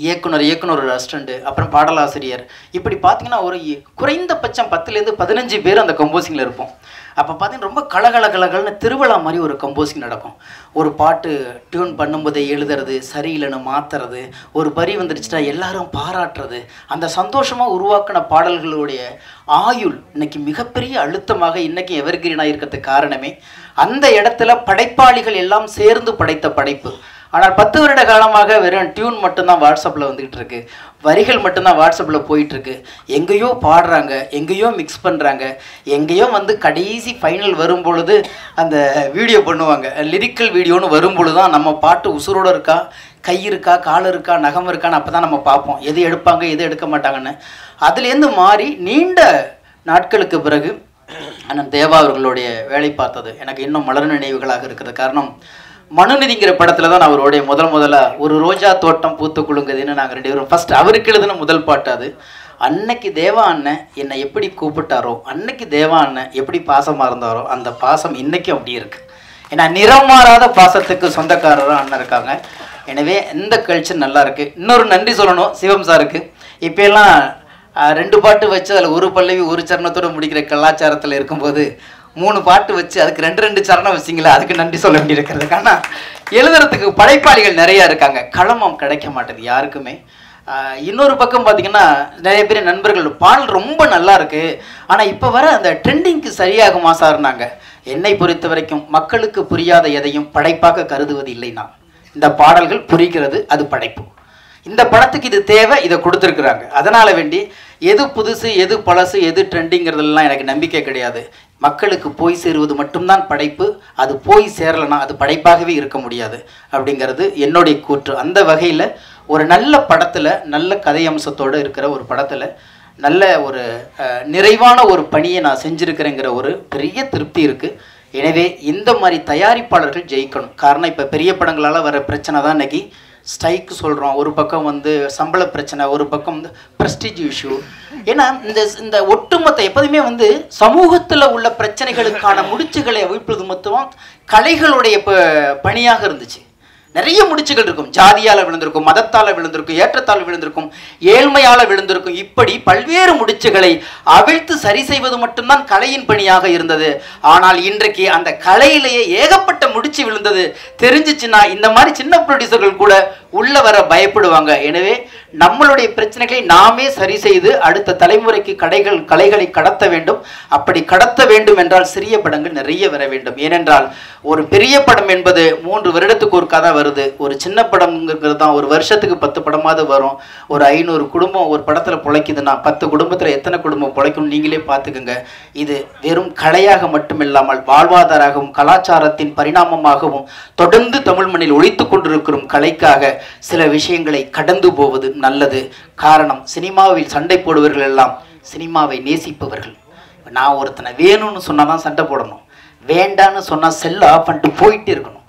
இயக்குனர் ஒரு அசிஸ்டண்ட், அப்புறம் பாடலாசிரியர். இப்படி பார்த்தீங்கன்னா ஒரு குறைந்தபட்சம் 10லேருந்து 15 பேர் அந்த கம்போசிங்கில் இருப்போம். அப்போ பார்த்தீங்கன்னா ரொம்ப கலகலன்னு திருவிழா மாதிரி ஒரு கம்போசிங் நடக்கும். ஒரு பாட்டு டியூன் பண்ணும்போதே எழுதுறது, சரியில்லைன்னு மாற்றுறது, ஒரு வரி வந்துடுச்சுட்டா எல்லாரும் பாராட்டுறது, அந்த சந்தோஷமாக உருவாக்கின பாடல்களுடைய ஆயுள் இன்னைக்கு மிகப்பெரிய அழுத்தமாக இன்னைக்கு எவர்கிரீனாக இருக்கிறதுக்கு காரணமே அந்த இடத்துல படைப்பாளிகள் எல்லாம் சேர்ந்து படைத்த படைப்பு. ஆனால் 10 வருட காலமாக வெறும் டியூன் மட்டும்தான் வாட்ஸ்அப்பில் வந்துக்கிட்டு இருக்கு, வரிகள் மட்டும்தான் வாட்ஸ்அப்பில் போயிட்டுருக்கு. எங்கேயோ பாடுறாங்க, எங்கேயோ மிக்ஸ் பண்ணுறாங்க, எங்கேயோ வந்து கடைசி ஃபைனல் வரும் பொழுது அந்த வீடியோ பண்ணுவாங்க, லிரிக்கல் வீடியோன்னு வரும் பொழுது தான் நம்ம பாட்டு உசுரோடு இருக்கா, கை இருக்கா, கால் இருக்கா, நகம் இருக்கான்னு அப்போ தான் நம்ம பார்ப்போம், எது எடுப்பாங்க எது எடுக்க மாட்டாங்கன்னு. அதுலேருந்து மாறி நீண்ட நாட்களுக்கு பிறகு அண்ணன் தேவா அவர்களுடைய வேலை பார்த்தது எனக்கு இன்னும் மலர் நினைவுகளாக இருக்கிறது. காரணம், மனுநீதிங்கிற படத்தில் தான் நான் அவருடைய முதல்ல ஒரு ரோஜா தோட்டம் பூத்து குலுங்குதுன்னு நாங்கள் 2 பேரும் ஃபஸ்ட் அவருக்கு எழுதின முதல் பாட்டு அது. அன்னைக்கு தேவா அண்ணன் என்னை எப்படி கூப்பிட்டாரோ, அன்னைக்கு தேவா அண்ணன் எப்படி பாசமாக இருந்தாரோ, அந்த பாசம் இன்னைக்கும் அப்படி இருக்குது. ஏன்னா நிறம் மாறாத பாசத்துக்கு சொந்தக்காரரும் அண்ணன் இருக்காங்க. எனவே இந்த கல்ச்சர் நல்லா இருக்குது. இன்னொரு நன்றி சொல்லணும் சிவம் சாருக்கு. இப்போலாம் 2 பாட்டு வச்சு அதில் ஒரு பல்லவி ஒரு சரணத்தோடு முடிக்கிற கலாச்சாரத்தில் இருக்கும்போது 3 பாட்டு வச்சு அதுக்கு 2 சரணம் வச்சிங்களா, அதுக்கு நன்றி சொல்ல வேண்டியிருக்கிறது. ஆனால் எழுதுறதுக்கு படைப்பாளிகள் நிறையா இருக்காங்க, களமம் கிடைக்க மாட்டேது யாருக்குமே. இன்னொரு பக்கம் பார்த்தீங்கன்னா நிறைய பேர் நண்பர்கள் பாடல் ரொம்ப நல்லா இருக்கு, ஆனால் இப்போ வர அந்த ட்ரெண்டிங்க்கு சரியாகுமா சார்னாங்க. என்னை பொறுத்த வரைக்கும் மக்களுக்கு புரியாத எதையும் படைப்பாக கருதுவது இல்லை. நான் இந்த பாடல்கள் புரிகிறது, அது படைப்பு. இந்த படத்துக்கு இது தேவை, இதை கொடுத்துருக்குறாங்க. அதனால் வேண்டி எது புதுசு எது பழசு எது ட்ரெண்டிங்கிறதுலாம் எனக்கு நம்பிக்கை கிடையாது. மக்களுக்கு போய் சேருவது மட்டும்தான் படைப்பு. அது போய் சேரலைன்னா அது படைப்பாகவே இருக்க முடியாது அப்படிங்கிறது என்னுடைய கூற்று. அந்த வகையில் ஒரு நல்ல படத்தில், நல்ல கதை அம்சத்தோடு இருக்கிற ஒரு படத்தில் நல்ல ஒரு நிறைவான ஒரு பணியை நான் செஞ்சுருக்கிறேங்கிற ஒரு பெரிய திருப்தி இருக்குது. எனவே இந்த மாதிரி தயாரிப்பாளர்கள் ஜெயிக்கணும். காரணம், இப்போ பெரிய படங்களால் வர பிரச்சனை தான் இன்றைக்கி ஸ்ட்ரைக்கு சொல்கிறோம். ஒரு பக்கம் வந்து சம்பள பிரச்சனை, ஒரு பக்கம் வந்து ப்ரெஸ்டீஜ் இஷ்யூ. ஏன்னா இந்த ஒட்டுமொத்த எப்போதுமே வந்து சமூகத்தில் உள்ள பிரச்சனைகளுக்கான முடிச்சுகளை அவிழ்ப்பது மொத்தம் கலைகளுடைய பணியாக இருந்துச்சு. நிறைய முடிச்சுகள் இருக்கும், ஜாதியால் விழுந்திருக்கும், மதத்தால் விழுந்திருக்கும், ஏற்றத்தால் விழுந்திருக்கும், ஏழ்மையால் விழுந்திருக்கும். இப்படி பல்வேறு முடிச்சுகளை அவிழ்த்து சரி செய்வது மட்டும்தான் கலையின் பணியாக இருந்தது. ஆனால் இன்றைக்கு அந்த கலையிலேயே ஏகப்பட்ட முடிச்சு விழுந்தது தெரிஞ்சிச்சுன்னா இந்த மாதிரி சின்ன ப்ரொடியூசர்கள் கூட உள்ள வர பயப்படுவாங்க. எனவே நம்மளுடைய பிரச்சனைகளை நாமே சரி செய்து அடுத்த தலைமுறைக்கு கலைகளை கடத்த வேண்டும். அப்படி கடத்த வேண்டும் என்றால் சிறிய படங்கள் நிறைய வர வேண்டும். ஏனென்றால் ஒரு பெரிய படம் என்பது 3 வருடத்துக்கு ஒரு கதை வருது. ஒரு சின்ன படம்ங்கிறது தான் ஒரு வருஷத்துக்கு 10 படமாவது வரும். ஒரு 500 குடும்பம் ஒரு படத்தில் பிழைக்குதுன்னா 10 குடும்பத்தில் எத்தனை குடும்பம் பிழைக்கும் நீங்களே பார்த்துக்குங்க. இது வெறும் கலையாக மட்டுமில்லாமல் வாழ்வாதாரமாகவும் கலாச்சாரத்தின் பரிணாமமாகவும் தொடர்ந்து தமிழ் மண்ணில் ஒழித்து கொண்டிருக்கும் கலைக்காக சில விஷயங்களை கடந்து போவது நல்லது. காரணம், சினிமாவில் சண்டை போடுவர்கள் எல்லாம் சினிமாவை நேசிப்பவர்கள். நான் ஒருத்தனை வேணும்னு சொன்னாதான் சண்டை போடணும், வேண்டான்னு சொன்னா செல்ல ஆஃப் பண்ணிட்டு போயிட்டே இருக்கணும்.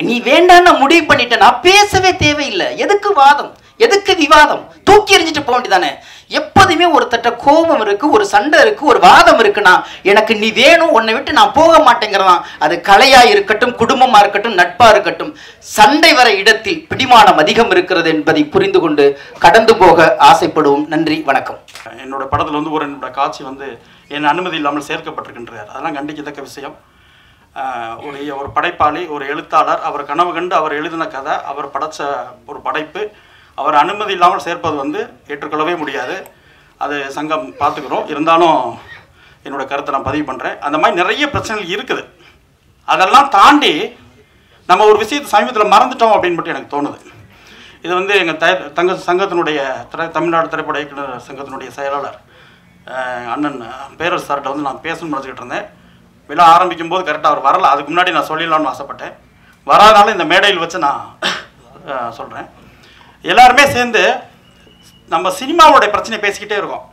நீ வேண்டான்னு முடிவு பண்ணிட்ட, நான் பேசவே தேவையில்லை. எதுக்கு வாதம், எதுக்கு விவாதம்? தூக்கி எறிஞ்சிட்டு போக வேண்டியதானே. எப்போதுமே ஒருத்தட்ட கோபம் இருக்கு, ஒரு சண்டை இருக்கு, ஒரு வாதம் இருக்குன்னா எனக்கு நீ வேணும், உன்னை விட்டு நான் போக மாட்டேங்கிறதான். அது கலையா இருக்கட்டும், குடும்பமா இருக்கட்டும், நட்பா இருக்கட்டும், சண்டை வர இடத்தில் பிடிமானம் அதிகம் இருக்கிறது என்பதை புரிந்து கொண்டு கடந்து போக ஆசைப்படுவோம். நன்றி, வணக்கம். என்னோட படத்தில் வந்து என்னோட காட்சி வந்து என் அனுமதி இல்லாமல் சேர்க்கப்பட்டிருக்கின்றார். அதெல்லாம் கண்டிக்கத்தக்க விஷயம். ஒரு படைப்பாளி, ஒரு எழுத்தாளர், அவர் கனவு கண்டு அவர் எழுதின கதை, அவர் படைத்த ஒரு படைப்பு, அவர் அனுமதி இல்லாமல் சேர்ப்பது வந்து ஏற்றுக்கொள்ளவே முடியாது. அது சங்கம் பார்த்துக்கிறோம். இருந்தாலும் என்னோடய கருத்தை நான் பதிவு பண்ணுறேன். அந்த மாதிரி நிறைய பிரச்சனைகள் இருக்குது. அதெல்லாம் தாண்டி நம்ம ஒரு விஷயத்தை சமீபத்தில் மறந்துட்டோம் அப்படின்னு மட்டும் எனக்கு தோணுது. இது வந்து எங்கள் சங்கத்தினுடைய தமிழ்நாடு திரைப்பட இயக்குனர் சங்கத்தினுடைய செயலாளர் அண்ணன் பேரரசு சார்கிட்ட வந்து நான் பேசணும்னு நினச்சிக்கிட்டு இருந்தேன். விழா ஆரம்பிக்கும் போது கரெக்டாக அவர் வரல. அதுக்கு முன்னாடி நான் சொல்லிடலாம்னு ஆசைப்பட்டேன். வராதனால இந்த மேடையில் வச்சு நான் சொல்கிறேன். எல்லாருமே சேர்ந்து நம்ம சினிமாவோடைய பிரச்சனை பேசிக்கிட்டே இருக்கோம்.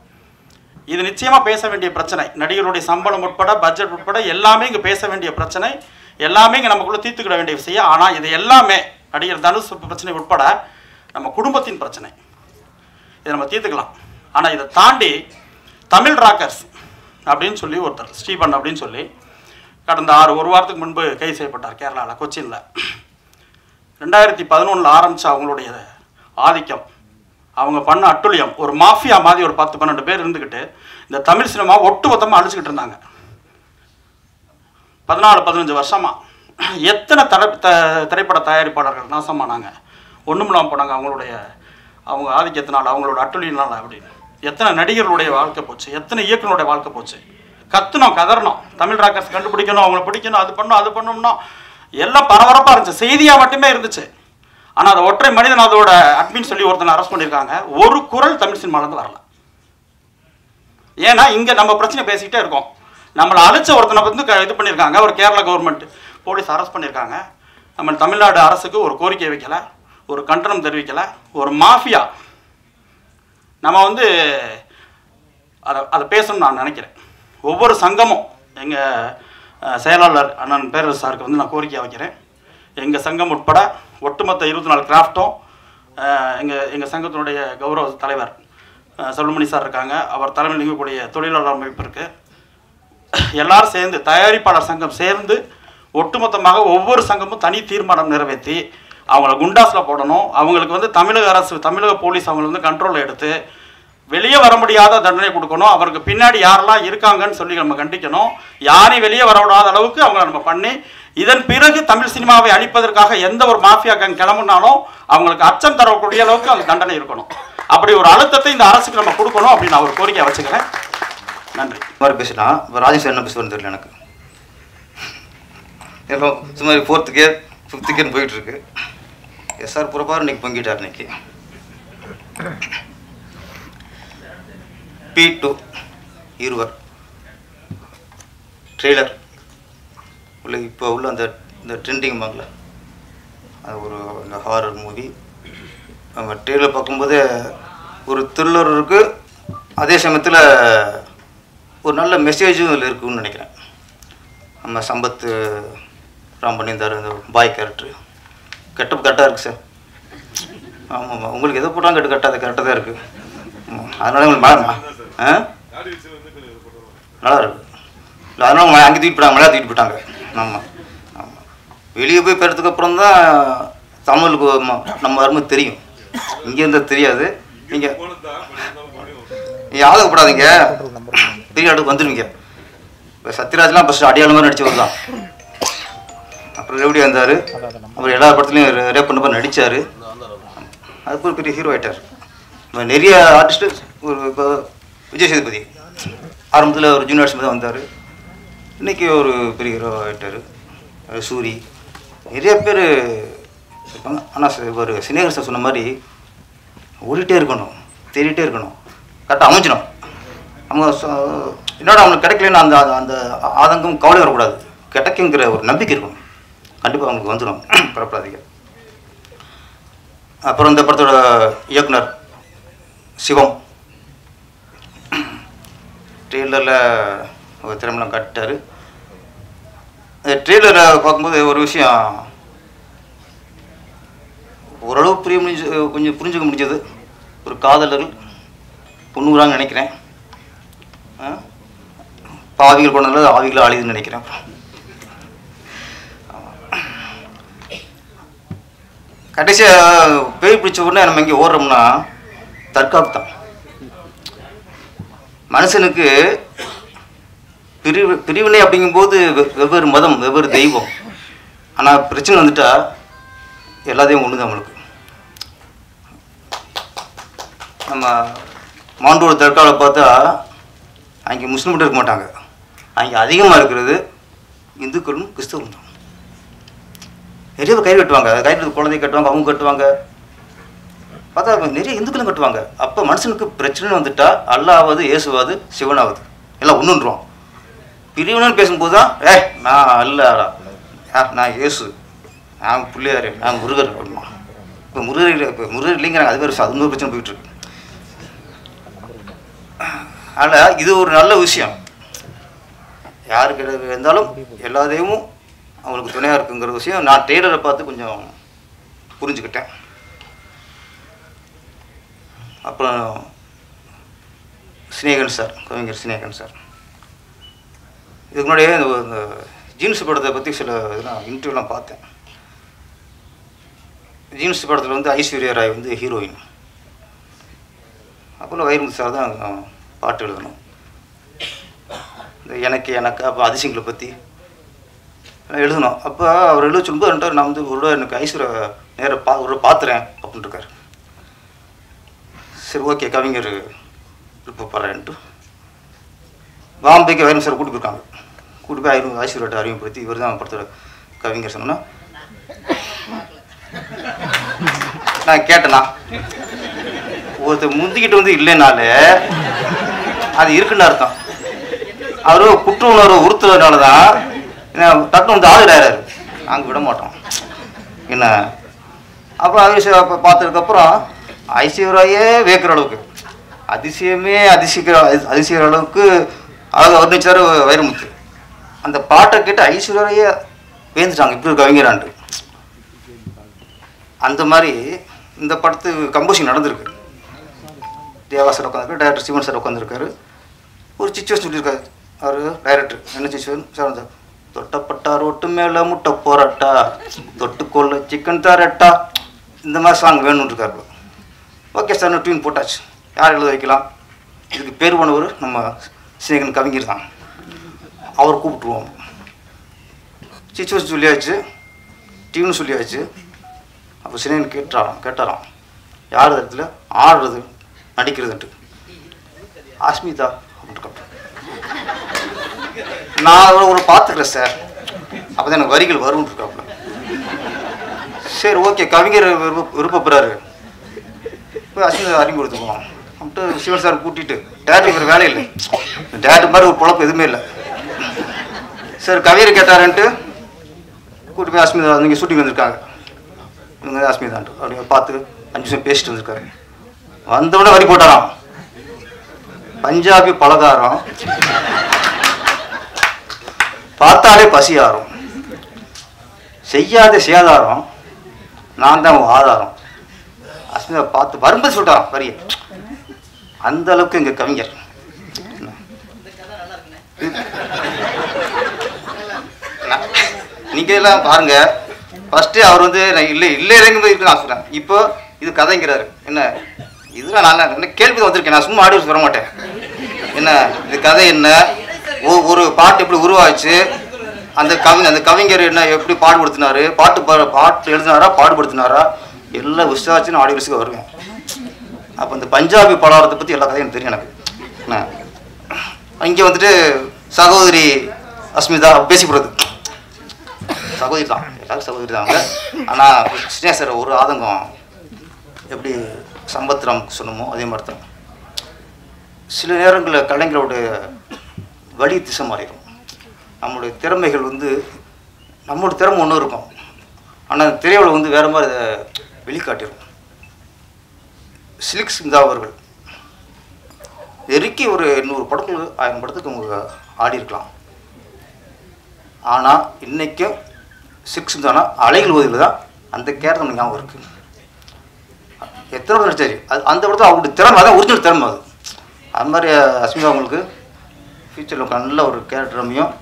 இது நிச்சயமாக பேச வேண்டிய பிரச்சனை. நடிகருடைய சம்பளம் உட்பட, பட்ஜெட் உட்பட எல்லாமே இங்கே பேச வேண்டிய பிரச்சனை. எல்லாமே இங்கே நமக்குள்ளே தீர்த்துக்கிட வேண்டிய விஷயம். ஆனால் இது எல்லாமே நடிகர் தனுஷ் பிரச்சனை உட்பட நம்ம குடும்பத்தின் பிரச்சனை. இதை நம்ம தீர்த்துக்கலாம். ஆனால் இதை தாண்டி தமிழ் ராக்கர்ஸ் அப்படின்னு சொல்லி ஒருத்தர் ஸ்டீபன் அப்படின்னு சொல்லி கடந்த ஒரு வாரத்துக்கு முன்பு கைது செய்யப்பட்டார் கேரளாவில், கொச்சினில். 2011 ஆரம்பித்த அவங்களுடைய ஆதிக்கம், அவங்க பண்ண அட்டுழியம், ஒரு மாஃபியா மாதிரி ஒரு 10-12 பேர் இருந்துக்கிட்டு இந்த தமிழ் சினிமா ஒட்டுமொத்தமாக அழிச்சுக்கிட்டு இருந்தாங்க. 14-15 வருஷமாக எத்தனை திரைப்பட தயாரிப்பாளர்கள் நாசமானாங்க, ஒன்றுமில்லாமல் போனாங்க. அவங்க ஆதிக்கத்தினால், அவங்களோட அட்டுழியினால். அப்படின்னு எத்தனை நடிகர்களுடைய வாழ்க்கை போச்சு, எத்தனை இயக்குனருடைய வாழ்க்கை போச்சு. கத்துனோம், கதறணும், தமிழ் ராக்கர்ஸ் கண்டுபிடிக்கணும், அவங்கள பிடிக்கணும், அது பண்ணணும்னா எல்லாம் பரபரப்பாக இருந்துச்சு, செய்தியாக மட்டுமே இருந்துச்சு. ஆனால் அதை ஒற்றை மனிதன் அதோட அட்மின் சொல்லி ஒருத்தனை அரெஸ்ட் பண்ணியிருக்காங்க. ஒரு குரல் தமிழ் சினிமாலேருந்து வரல. ஏன்னா இங்கே நம்ம பிரச்சனை பேசிக்கிட்டே இருக்கோம். நம்மளை அழைச்ச ஒருத்தனை வந்து இது பண்ணியிருக்காங்க, ஒரு கேரளா கவர்மெண்ட் போலீஸ் அரெஸ்ட் பண்ணியிருக்காங்க. நம்ம தமிழ்நாடு அரசுக்கு ஒரு கோரிக்கை வைக்கலை, ஒரு கண்டனம் தெரிவிக்கலை. ஒரு மாஃபியா நம்ம வந்து அதை பேசணும்னு நான் நினைக்கிறேன். ஒவ்வொரு சங்கமும் எங்கள் செயலாளர் அண்ணன் பேரரசு சாருக்கு வந்து நான் கோரிக்கையாக வைக்கிறேன். எங்கள் சங்கம் உட்பட ஒட்டுமொத்த 24 கிராஃப்டும், எங்கள் சங்கத்தினுடைய கௌரவ தலைவர் செல்வமணி சார் இருக்காங்க, அவர் தலைமையில் இயங்கக்கூடிய தொழிலாளர் அமைப்பு இருக்குது. எல்லாரும் சேர்ந்து, தயாரிப்பாளர் சங்கம் சேர்ந்து ஒட்டுமொத்தமாக ஒவ்வொரு சங்கமும் தனி தீர்மானம் நிறைவேற்றி அவங்கள குண்டாஸில் போடணும். அவங்களுக்கு வந்து தமிழக அரசு, தமிழக போலீஸ் அவங்களை வந்து கண்ட்ரோலில் எடுத்து வெளியே வர முடியாத தண்டனை கொடுக்கணும். அவருக்கு பின்னாடி யாரெல்லாம் இருக்காங்கன்னு சொல்லி நம்ம கண்டிக்கணும். யாரையும் வெளியே வரவிடாத அளவுக்கு அவங்கள நம்ம பண்ணி, இதன் பிறகு தமிழ் சினிமாவை அழிப்பதற்காக எந்த ஒரு மாஃபியா கேங் கிளம்புனாலும் அவங்களுக்கு அச்சம் தரக்கூடிய அளவுக்கு அந்த தண்டனை இருக்கணும். அப்படி ஒரு அழுத்தத்தை இந்த அரசுக்கு நம்ம கொடுக்கணும் அப்படின்னு நான் ஒரு கோரிக்கையை வச்சுக்கிறேன். நன்றி. மாதிரி பேசலாம். இப்போ ராஜேஷ் என்ன பேசுவார்னு தெரியல எனக்கு. எல்லாம் சுமார் 4th இயர் 5th இயர்னு போயிட்டுருக்கு. எஸ்ஆர் புறப்பாரு இன்னைக்கு பொங்கிட்டார். இன்னைக்கு P2 இருவர் ட்ரெய்லர் உள்ள இப்போ உள்ள அந்த ட்ரெண்டிங் வாங்கல, அது ஒரு இந்த ஹாரர் மூவி. நம்ம ட்ரெய்லர் பார்க்கும்போது ஒரு த்ரில்லர் இருக்குது, அதே சமயத்தில் ஒரு நல்ல மெசேஜும் இதில் இருக்குதுன்னு நினைக்கிறேன். நம்ம சம்பத் ராம் பண்ணியிருந்தார் அந்த பாய் கேரக்டரு. கெட்டப் கரெக்டாக இருக்குது சார். ஆமாம், உங்களுக்கு எதை போட்டாலும் கரெக்டாக தான் இருக்குது. அதனால உங்களுக்கு நல்லா இருக்குது. இல்லை, அதனால அவங்க அங்கே தூக்கிட்டு போட்டாங்க, மலையா தூக்கிட்டு போட்டாங்க. ஆமாம் ஆமாம், வெளியே போய் பெறதுக்கு அப்புறம் தான் தமிழுக்கு நம்ம அருமை தெரியும். இங்கே இருந்தால் தெரியாது. நீங்கள் ஆதகப்படாதீங்க, பெரிய ஆளுக்கு வந்துடுவீங்க. இப்போ சத்யராஜ்லாம் ஃபஸ்ட்டு அடியாள மாதிரி நடிச்சவர் தான். அப்புறம் ரவுடியாக இருந்தார். அப்புறம் எல்லா படத்துலையும் ரேப் பண்ண மாதிரி நடித்தார். அதுக்கு ஒரு பெரிய ஹீரோ ஆகிட்டார். நிறைய ஆர்டிஸ்ட்டு, ஒரு இப்போ விஜய் சேதுபதி ஆரம்பத்தில் ஒரு ஜூனியர் ஆர்டிஸ்ட் தான் வந்தார். இன்றைக்கி ஒரு பெரிய ஹீரோ ஆகிட்டார். சூரி, நிறைய பேர் இருப்பாங்க. ஆனால் ஒரு சினேகர் சார் சொன்ன மாதிரி ஓடிட்டே இருக்கணும், தேடிட்டே இருக்கணும், கரெக்டாக அமைஞ்சிடும். அவங்க என்னோட அவங்களுக்கு கிடைக்கலன்னு அந்த அந்த ஆதங்கம், கவலை வரக்கூடாது. கிடைக்குங்கிற ஒரு நம்பிக்கை இருக்கணும். கண்டிப்பாக அவங்களுக்கு வந்துடும், பரப்படாதீங்க. அப்புறம் இந்த படத்தோட இயக்குனர் சிவம் ட்ரெய்லரில் ஒரு திறமெல்லாம் காட்டிட்டார். அந்த ட்ரெய்லரை பார்க்கும்போது ஒரு விஷயம் ஓரளவு கொஞ்சம் புரிஞ்சுக்க முடிஞ்சது. ஒரு காதலர்கள் பொண்ணுறாங்கன்னு நினைக்கிறேன். பாவிகள் கொண்டதில் ஆவிகள் ஆளிதுன்னு நினைக்கிறேன். கடைசியாக பேய் பிடிச்ச உடனே நம்ம இங்கே ஓடுறோம்னா தற்காப்பு தான். மனுஷனுக்கு பிரிவினை அப்படிங்கும்போது வெவ்வேறு மதம், வெவ்வேறு தெய்வம். ஆனால் பிரச்சனை வந்துட்டா எல்லாத்தையும் ஒன்று தான் நம்மளுக்கு. நம்ம மாண்டூர் தற்காவை பார்த்தா அங்கே முஸ்லீம் மட்டும் இருக்க மாட்டாங்க. அங்கே அதிகமாக இருக்கிறது இந்துக்களும் கிறிஸ்தவரும் தான். நிறைய பேர் கயிறு கட்டுவாங்க. கயிறு குழந்தை கட்டுவாங்க, அவங்க கட்டுவாங்க. பார்த்தா நிறைய இந்துக்களும் கட்டுவாங்க. அப்போ மனுஷனுக்கு பிரச்சனை வந்துட்டா அல்லாவது இயேசுவாது சிவனாவது எல்லாம் ஒன்றுன்றோம். பிரிவினு பேசும்போது தான் நான் அல்லடா, நான் இயேசு, நான் பிள்ளையார், நான் முருகர் அப்படிமா. இப்போ முருகர் இல்லைங்கிறாங்க, அது வேறு அது பிரச்சனை போயிட்டுருக்கு. ஆனால் இது ஒரு நல்ல விஷயம். யாருக்கு இருந்தாலும் எல்லா தெய்வமும் அவங்களுக்கு துணையாக இருக்குங்கிற விஷயம் நான் டெய்லரை பார்த்து கொஞ்சம் புரிஞ்சுக்கிட்டேன். அப்புறம் சினேகன் சார், கவிஞர் சினேகன் சார், இதுக்கு முன்னாடியே இந்த ஜீன்ஸ் படத்தை பற்றி சில இதெல்லாம் இன்டர்வியூலாம் பார்த்தேன். ஜீன்ஸ் படத்தில் வந்து ஐஸ்வர்யா ராய் வந்து ஹீரோயின். அப்போல்லாம் வைரமுத்து சார் தான் பாட்டு எழுதணும். இந்த எனக்கு அப்போ அதிசயங்களை பற்றி எழுதணும். அப்போ அவர் எழுத சொல்லும்போது நான் வந்து ஒரு எனக்கு ஐஸ்வர்யா நேராக ஒரு பார்த்துறேன் அப்படின்னு இருக்கார். சரி ஓகே கவிஞர் விருப்பப்படுறேன்ட்டு பாம்பேக்கு வைரம் சார் கூட்டி போயிருக்காங்க. கூட்டி போய் ஐஸ்வர்யாட்ட அறிமுகப்படுத்தி இவர் தான் படத்தோட கவிஞர் சொன்னா நான் கேட்டேன்னா ஒருத்தர் முந்திக்கிட்டு வந்து இல்லைனாலே அது இருக்குன்னு அர்த்தம். அவரு குற்ற உணர்வு உறுத்துறதுனால தான் டக்குனு வந்து ஆளுடாரு, நாங்கள் விட மாட்டோம் என்ன. அப்புறம் ஐஸ்வர்யா பார்த்ததுக்கப்புறம் ஐஸ்வர்யாயே வேக்கிற அளவுக்கு அதிசயமே அதிசயிக்கிற அளவுக்கு அவர் வர்ணிச்சார் வைரமுத்து. அந்த பாட்டை கேட்டு ஐஸ்வர்யாயே வேந்துட்டாங்க, இப்படி ஒரு கவிஞரான்ட்டு. அந்த மாதிரி இந்த படத்துக்கு கம்போசிங் நடந்திருக்கு. தேவா சார் உட்காந்துருக்காரு, டைரக்டர் சிவன் சார் உட்காந்துருக்காரு. ஒரு சிச்சுவேஷன் சொல்லியிருக்காரு அவர் டைரக்டர். என்ன சிச்சுவேஷன் சார்? சார் தொட்டப்பட்டா ரோட்டு மேலே முட்டை போராட்டா, தொட்டுக்கொள்ள சிக்கன் தரட்டா, இந்த மாதிரி சாங் வேணும்னு இருக்காரு. ஓகே சார், நான் டியூன் போட்டாச்சு. யார் எழுத வைக்கலாம்? இதுக்கு பேர் போனவர் நம்ம சினேகன் கவிஞர் தான். அவர் கூப்பிட்டுருவோம். சிச்சுவேஷன் சொல்லியாச்சு, டியூன் சொல்லியாச்சு. அப்போ சினேகன் கேட்டாராம் யார் இடத்துல ஆடுறது நடிக்கிறதுன்ட்டு. அஸ்மிதா அப்படின்ட்டு. நான் ஒரு பார்த்துக்கிறேன் சார், அப்போ தான் எனக்கு வரிகள் வரும்னு இருக்காப்புல. சரி ஓகே கவிஞர் விருப்பப்படுறாரு, போய் அஸ்மிதா அறிமுகப்படுத்துவோம் அப்படின்ட்டு சிவன் சார் கூட்டிகிட்டு. டேரக்டர் வேறு வேலை இல்லை, டேரக்டர் மாதிரி ஒரு குழப்பம் எதுவுமே இல்லை. சார் கவிஞர் கேட்டாருன்ட்டு கூட்டி போய் அஸ்மிதா நீங்கள் ஷூட்டிங் வந்திருக்காங்க, இவங்க அஸ்மிதான்ட்டு அப்படியே பார்த்து 5 நிமிஷம் பேசிட்டு வந்திருக்காரு. வந்தவுடனே வரி போட்டாராம், பஞ்சாபி பலகாரம் பார்த்தாலே பசியாரும், செய்யாத சேதாரம், நான் தான் ஆதாரம். அஸ்மிதா பார்த்து வரும்போது சொல்லிட்டாராம் வரிய. அந்த அளவுக்கு எங்கள் கவிஞர். நீங்கள் எல்லாம் பாருங்க, ஃபஸ்ட்டு அவர் வந்து நான் இல்லை இருக்குன்னு நான் சொல்கிறேன். இப்போ இது கதைங்கிறாரு. என்ன இதெல்லாம் நான் என்ன கேள்வி வந்திருக்கேன், நான் சும்மா ஆடியோ வர மாட்டேன். என்ன இது கதை, என்ன ஒரு பாட்டு எப்படி உருவாச்சு, அந்த கவிஞர் என்ன எப்படி பாடுபடுத்தினாரு, பாட்டு எழுதினாரா பாடுபடுத்தினாரா, எல்லா விசாரிச்சு நான் ஆடியோஸுக்கு வருவேன். அப்போ இந்த பஞ்சாபி பலகாரத்தை பற்றி எல்லா கதையும் எனக்கு தெரியும் எனக்கு. என்ன இங்கே வந்துட்டு சகோதரி அஸ்மிதா பேசிப்படுறது சகோதரி தான், எல்லாரும் சகோதரி தான் அவங்க. ஆனால் ஸ்னேகன் சார் ஒரு ஆதங்கம், எப்படி சம்பத்ராம் சொன்னமோ அதே மாதிரி தான். சில நேரங்களில் கலைஞரோட வழி திசை மாறிடும். நம்மளுடைய திறமைகள் வந்து நம்மளோட திறமை ஒன்று இருக்கும், ஆனால் திரையுலகம் வந்து வேறு மாதிரி அதை வெளிக்காட்டிடும். சில்க் ஸ்மிதா அவர்கள் நெருக்கி ஒரு 800 படங்கள் 1000 படத்துக்கு அவங்க ஆடி இருக்கலாம். ஆனால் இன்றைக்கும் சில்க் ஸ்மிதானா அலைகள் ஓதியில் தான் அந்த கேரக்டர் நம்ம ஞாபகம் இருக்குது. எத்தனை படம் நடிச்சாரு, அது அந்த படத்தில் அவங்களுடைய திறமை, அதான் ஒரிஜினல் திறமை அது. அது மாதிரி அஸ்மிதா அவங்களுக்கு ஃபியூச்சரில் நல்ல ஒரு கேரக்டர் அமையும்.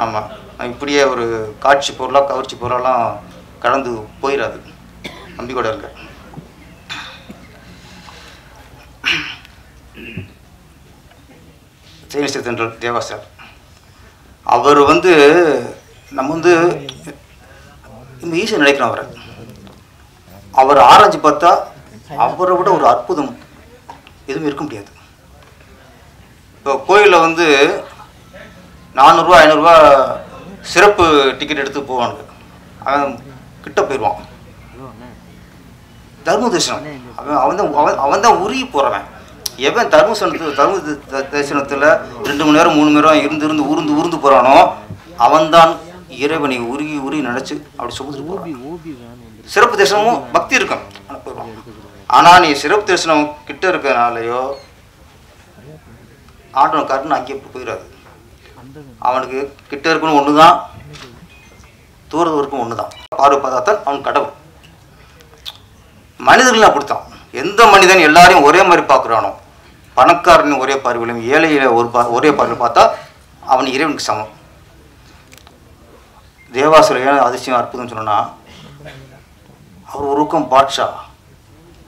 ஆமாம், இப்படியே ஒரு காட்சி பொருளாக கவர்ச்சி பொருளெல்லாம் கடந்து போயிடாது, நம்பிக்கையோட இருக்க. சைனீஸ் தென்றல் தேவா சார், அவர் வந்து நம்ம வந்து இந்த ஈஸியாக நினைக்கிறோம். அவர் ஆராய்ச்சி பார்த்தா அவரை விட ஒரு அற்புதம் எதுவும் இருக்க முடியாது. இப்போ கோயிலில் வந்து 400 ரூபா 500 ரூபா சிறப்பு டிக்கெட் எடுத்து போவானுங்க, அவன் கிட்ட போயிடுவான். தர்ம தரிசனம். அவன் தான் உருகி போகிறவன். எவன் தர்ம தரிசனத்தில் 2 மணி நேரம் 3 மணி நேரம் இருந்து ஊர்ந்து போகிறானோ அவன்தான் இறைவனை உருகி நினச்சி அப்படி சுமந்துட்டு போகிறான். சிறப்பு தரிசனமும் பக்தி இருக்கும். ஆனால் நீ சிறப்பு தரிசனம் கிட்ட இருக்கிறனாலையோ ஆண்டவன் காட்டுன்னு அங்கேயே போயிடாது. அவனுக்கு கிட்ட இருக்கணும் ஒன்று தான், தூரத்து இருக்கும் ஒன்று தான். பார்வை பார்த்தாத்தான் அவன் கடவுள். மனிதர்கள் அப்படித்தான். எந்த மனிதன் எல்லாரையும் ஒரே மாதிரி பார்க்குறானோ, பணக்காரன் ஒரே பார்வையிலும் ஏழையில ஒரே பார்வையில் பார்த்தா அவன் இறைவனுக்கு சமம். தேவாசுர ஏன் அதிசயம் அற்புதம் சொன்னா, அவர் ஒரு பக்கம் பாட்ஷா,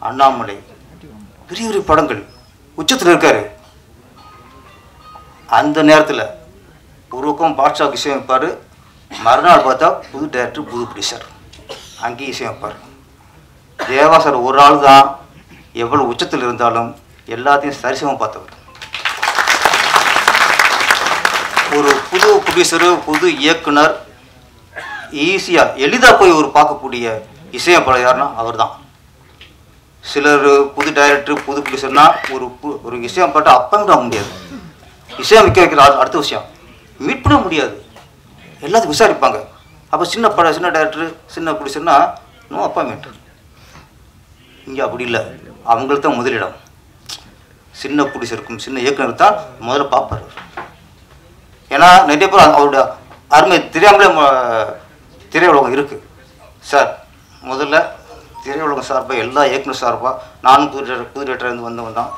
அண்ணாமலை, பெரிய பெரிய படங்கள் உச்சத்தில் இருக்காரு. அந்த நேரத்தில் ஒரு பக்கம் பாட்ஷாவுக்கு இசையம் வைப்பார், மறுநாள் பார்த்தா புது டைரக்டர் புது ப்ரொடியூசர் அங்கேயும் இசையம் வைப்பார். தேவாசர் ஒரு ஆள் தான் எவ்வளோ உச்சத்தில் இருந்தாலும் எல்லாத்தையும் சரிசமாக பார்த்தவர். ஒரு புது ப்ரொடியூசரு, புது இயக்குனர் ஈஸியாக எளிதாக போய் ஒரு பார்க்கக்கூடிய இசையமைப்பாளர் யாருன்னா அவர் தான். சிலர் புது டைரக்டர் புது ப்ரொடியூசர்னா ஒரு இசையமைப்பாட்ட அப்பாயிண்ட் ஆக முடியாது. இசையமைக்க வைக்கிற அடுத்த விஷயம் மீட் பண்ண முடியாது, எல்லாத்துக்கும் விசாரிப்பாங்க. அப்போ சின்ன டைரக்டர் சின்ன ப்ரொடியூசர்னா நோ அப்பாயின்மெண்ட். இங்கே அப்படி இல்லை, அவங்களுக்கு தான் முதலிடம். சின்ன ப்ரொடியூசருக்கும் சின்ன இயக்குனர் தான் முதல்ல பார்ப்பார். ஏன்னா நிறைய பேர் அவருடைய அருமை தெரியாமலே திரையுலகம் இருக்குது. சார் முதல்ல திரையுலகம் சார்பாக எல்லா இயக்குனர் சார்பாக நானும் புது டைரக்டர்லேருந்து வந்தவன் தான்.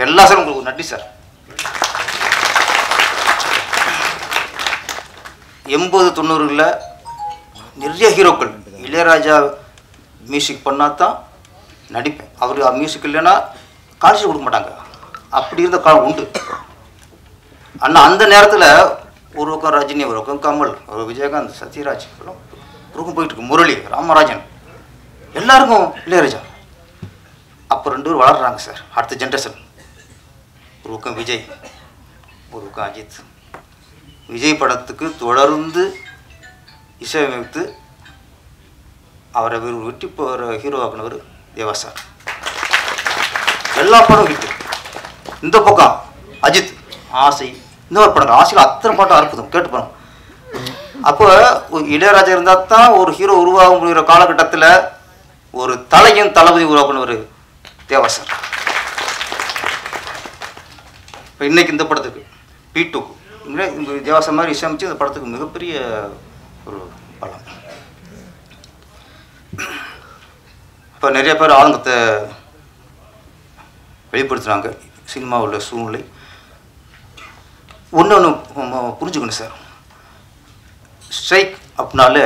எல்லா சார் உங்களுக்கு நன்றி சார். 80-90களில் நிறைய ஹீரோக்கள் இளையராஜா மியூசிக் பண்ணால் தான் நடிப்பேன். அவர் மியூசிக் இல்லைன்னா காட்சி கொடுக்க மாட்டாங்க. அப்படி இருந்த காலம் உண்டு. ஆனால் அந்த நேரத்தில் ஒரு பக்கம் ரஜினி, ஒரு பக்கம் கமல், ஒரு விஜயகாந்த், சத்யராஜ், ஒரு பக்கம் போயிட்டு இருக்கு, முரளி, ராமராஜன், எல்லாருக்கும் இளையராஜா. அப்போ 2 பேர் வளர்கிறாங்க சார், அடுத்த ஜென்ரேஷன். ஒரு பக்கம் விஜய், ஒரு பக்கம் அஜித். விஜய் படத்துக்கு தொடர்ந்து இசையமைத்து அவரை வெட்டி போகிற ஹீரோவாக்குனவர் தேவா சார். எல்லா படம் ஹிட்டு. இந்த பக்கம் அஜித், ஆசை, இந்த ஒரு படம் ஆசையில் அத்தனை பாட்டும் அற்புதம் கேட்டு போனோம். அப்போ இளையராஜா இருந்தால் தான் ஒரு ஹீரோ உருவாக முடிகிற காலகட்டத்தில் ஒரு தலையும் தளபதி உருவாக்குனவர் தேவா சார். இப்போ இன்னைக்கு இந்த படத்துக்கு P2க்கு தேவாசம் மாதிரி இசையமைச்சு இந்த படத்துக்கு மிகப்பெரிய ஒரு பலம். இப்போ நிறைய பேர் ஆதங்கத்தை வெளிப்படுத்துகிறாங்க. சினிமாவில் சூழ்நிலை ஒன்று புரிஞ்சுக்கணும் சார். ஸ்ட்ரைக் அப்படின்னாலே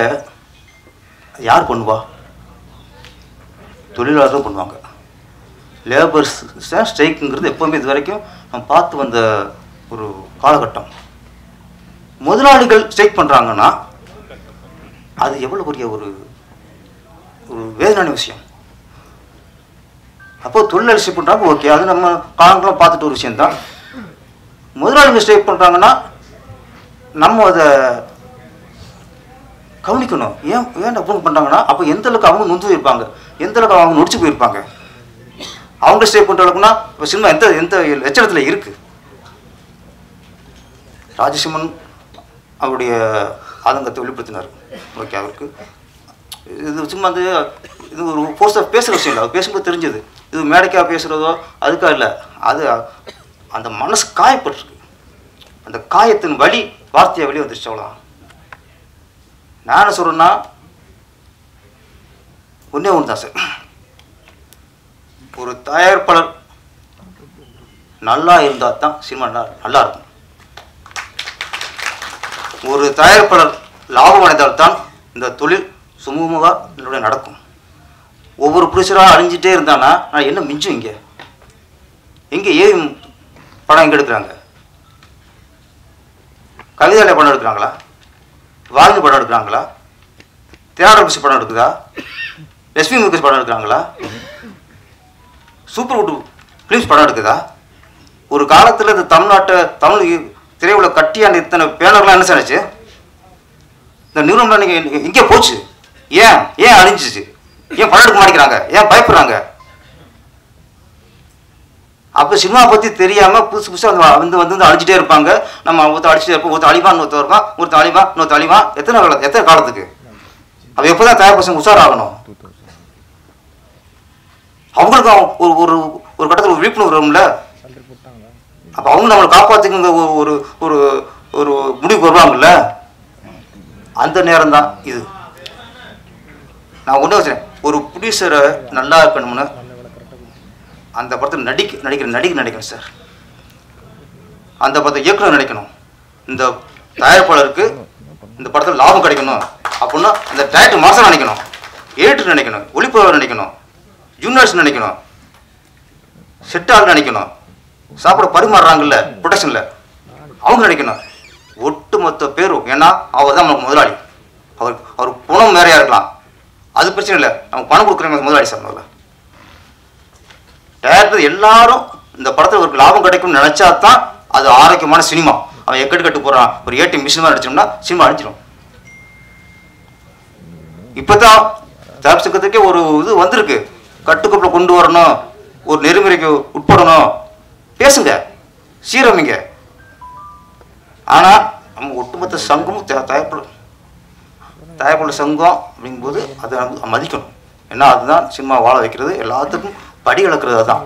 யார் பண்ணுவா? தொழிலாளர் தான் பண்ணுவாங்க. லேபர்ஸ் ஸ்ட்ரைக்குங்கிறது எப்போவுமே இது வரைக்கும் நம்ம பார்த்து வந்த ஒரு காலகட்டம். முதலாளிகள் ஸ்ட்ரைக் பண்ணுறாங்கன்னா அது எவ்வளோ பெரிய ஒரு வேதனையான விஷயம். அப்போது தொழிலாளி ஸ்ட்ரைக் பண்ணுறாங்க, ஓகே, அது நம்ம காலங்களும் பார்த்துட்டு ஒரு விஷயந்தான். முதலாளிகள் ஸ்ட்ரைக் பண்ணுறாங்கன்னா நம்ம அதை கவனிக்கணும். ஏன் அப்போ பண்ணுறாங்கன்னா அப்போ எந்த அளவுக்கு அவங்க நொந்து போயிருப்பாங்க, எந்த அளவுக்கு அவங்க நொடிச்சு போயிருப்பாங்க. அவங்க ஸ்ட்ரைக் பண்ணுற அளவுக்குன்னா இப்போ சினிமா எந்த லட்சணத்தில் இருக்குது. ராஜசிம்மன் அவருடைய ஆதங்கத்தை வெளிப்படுத்தினார். ஓகே, அவருக்கு இது சும்மா இது ஒரு ஃபோர்ஸாக பேசுகிற விஷயம் இல்லை. அவர் பேசும்போது தெரிஞ்சது இது மேடைக்காக பேசுகிறதோ அதுக்காக இல்லை. அது அந்த மனசு காயப்பட்டிருக்கு. அந்த காயத்தின் வலி வார்த்தையை வெளியே வந்துருச்சு. அவ்வளோதான். நான் என்ன சொல்கிறேன்னா ஒன்றே ஒன்று தான் சார். ஒரு தயாரிப்பாளர் நல்லா இருந்தால் தான் சினிமா நல்லா இருக்கும். ஒரு தயாரிப்பாளர் லாபம் அடைந்தால்தான் இந்த தொழில் சுமூகமாக நடக்கும். ஒவ்வொரு ப்ரொடியூசராக அழிஞ்சிட்டே இருந்தானா நான் என்ன மிஞ்சும்? எங்கே ஏவி படம் எங்கே எடுக்கிறாங்க? கவிதாலய படம் எடுக்கிறாங்களா? வாழ்ந்து படம் எடுக்கிறாங்களா? தியாகராஜ பிசி படம் எடுக்குதா? லட்சுமி முகேஷ் படம் எடுக்கிறாங்களா? சூப்பர் குட் ஃபிலிம்ஸ் படம் எடுக்குதா? ஒரு காலத்தில் இந்த தமிழ் திரையுல கட்டியாண்டு இத்தனை பேனர்லாம் என்ன சார்ச்சு? இந்த நிறுவனம் நீங்கள் எங்கே போச்சு? ஏன் அழிஞ்சிச்சு? ஏன் படம் எடுக்க மாட்டேங்கிறாங்க, ஏன் பயப்படுறாங்க? அப்போ சினிமா பற்றி தெரியாமல் புதுசு புதுசாக வந்து அழிச்சிட்டே இருப்பாங்க. நம்ம ஒருத்தர் அடிச்சுட்டே இருப்போம், ஒருத்தர் அழிவான், ஒருத்தர் இருப்பான், ஒருத்தர் அழிவான், இன்னொருத்தர் அழிவான். எத்தனை காலத்துக்கு? அப்போ எப்போ தான் தயார் பசங்க உஷாராகணும்? அவங்களுக்கு ஒரு ஒரு கட்டத்தில் ஒரு விழிப்புணர்வு வரும்ல. அப்போ அவங்க நம்மளை காப்பாற்றுக்குங்க ஒரு ஒரு ஒரு முடிவுக்கு வருவாங்கல்ல. அந்த நேரம் தான் இது. நான் ஒன்று வச்சுறேன், ஒரு ப்ரொடியூசரை நல்லா இருக்கணும்னு அந்த படத்தில் நடிகர் நினைக்கணும் சார். அந்த படத்தை இயக்குனர் நினைக்கணும். இந்த தயாரிப்பாளருக்கு இந்த படத்தில் லாபம் கிடைக்கணும் அப்படின்னா அந்த டைரக்டர் மாசம் நினைக்கணும், எடிட்டர் நினைக்கணும், ஒளிப்பதிவாளர் நினைக்கணும், ஜூனியர்ஸ் நினைக்கணும், செட்டாளர் நினைக்கணும், சாப்பிட பரிமாறுறாங்கல்ல ப்ரொடக்ஷனில் அவங்க நினைக்கணும். ஒட்டுமொத்த பேரும். ஏன்னா அவர் தான் நமக்கு முதலாளி. அவர் பணம் வேறையாக இருக்கலாம், அது பிரச்சனை இல்லை. நமக்கு பணம் கொடுக்குறவங்க முதலாளி சார். முதல்ல டேரக்டர் எல்லாரும் இந்த படத்தில் ஒரு லாபம் கிடைக்கும்னு நினச்சா தான் அது ஆரோக்கியமான சினிமா. அவன் கட்டு போகிறான், ஒரு ஏடிஎம் மிஷின் மாதிரி அடிச்சோம்னா சினிமா அடிச்சிடும். இப்போ தான் தயாரிப்புக்கே ஒரு இது வந்திருக்கு, கட்டுக்கோப்பில் கொண்டு வரணும், ஒரு நெறிமுறைக்கு உட்படணும். பேசுங்க, சீரமைங்க. ஆனால் நம்ம ஒட்டுமொத்த சங்கமும் தயாரிப்பாளர் சங்கம் அப்படிங்கும்போது அதை மதிக்கணும். ஏன்னா அதுதான் சினிமா வாழ வைக்கிறது, எல்லாத்துக்கும் படி இழக்கிறது அதுதான்.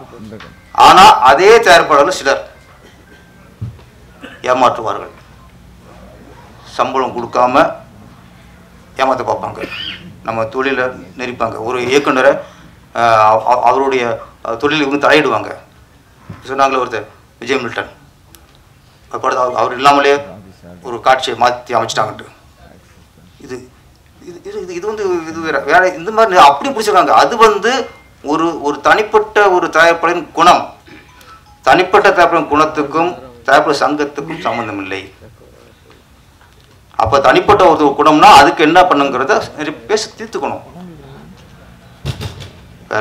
ஆனால் அதே தயாரிப்பாளர்கள் சிலர் ஏமாற்றுவார்கள். சம்பளம் கொடுக்காம ஏமாற்ற பார்ப்பாங்க, நம்ம தொழிலை நெரிப்பாங்க. ஒரு இயக்குனரை அவருடைய தொழிலுக்கு வந்து தலையிடுவாங்க. சொன்னாங்களே ஒருத்தர் விஜய் மில்டன், படத்தை அவர் இல்லாமலே ஒரு காட்சியை மாற்றி அமைச்சிட்டாங்கன்ட்டு. இது இது இது வந்து இது வேற இந்த மாதிரி அப்படி பிடிச்சிருக்காங்க. அது வந்து ஒரு தனிப்பட்ட ஒரு தயாரிப்பாளரின் குணம். தனிப்பட்ட தயாரிப்பாளரின் குணத்துக்கும் தயாரிப்பாளர் சங்கத்துக்கும் சம்பந்தம் இல்லை. அப்போ தனிப்பட்ட ஒரு குணம்னா அதுக்கு என்ன பண்ணுங்கிறத பேசி தீர்த்துக்கணும்.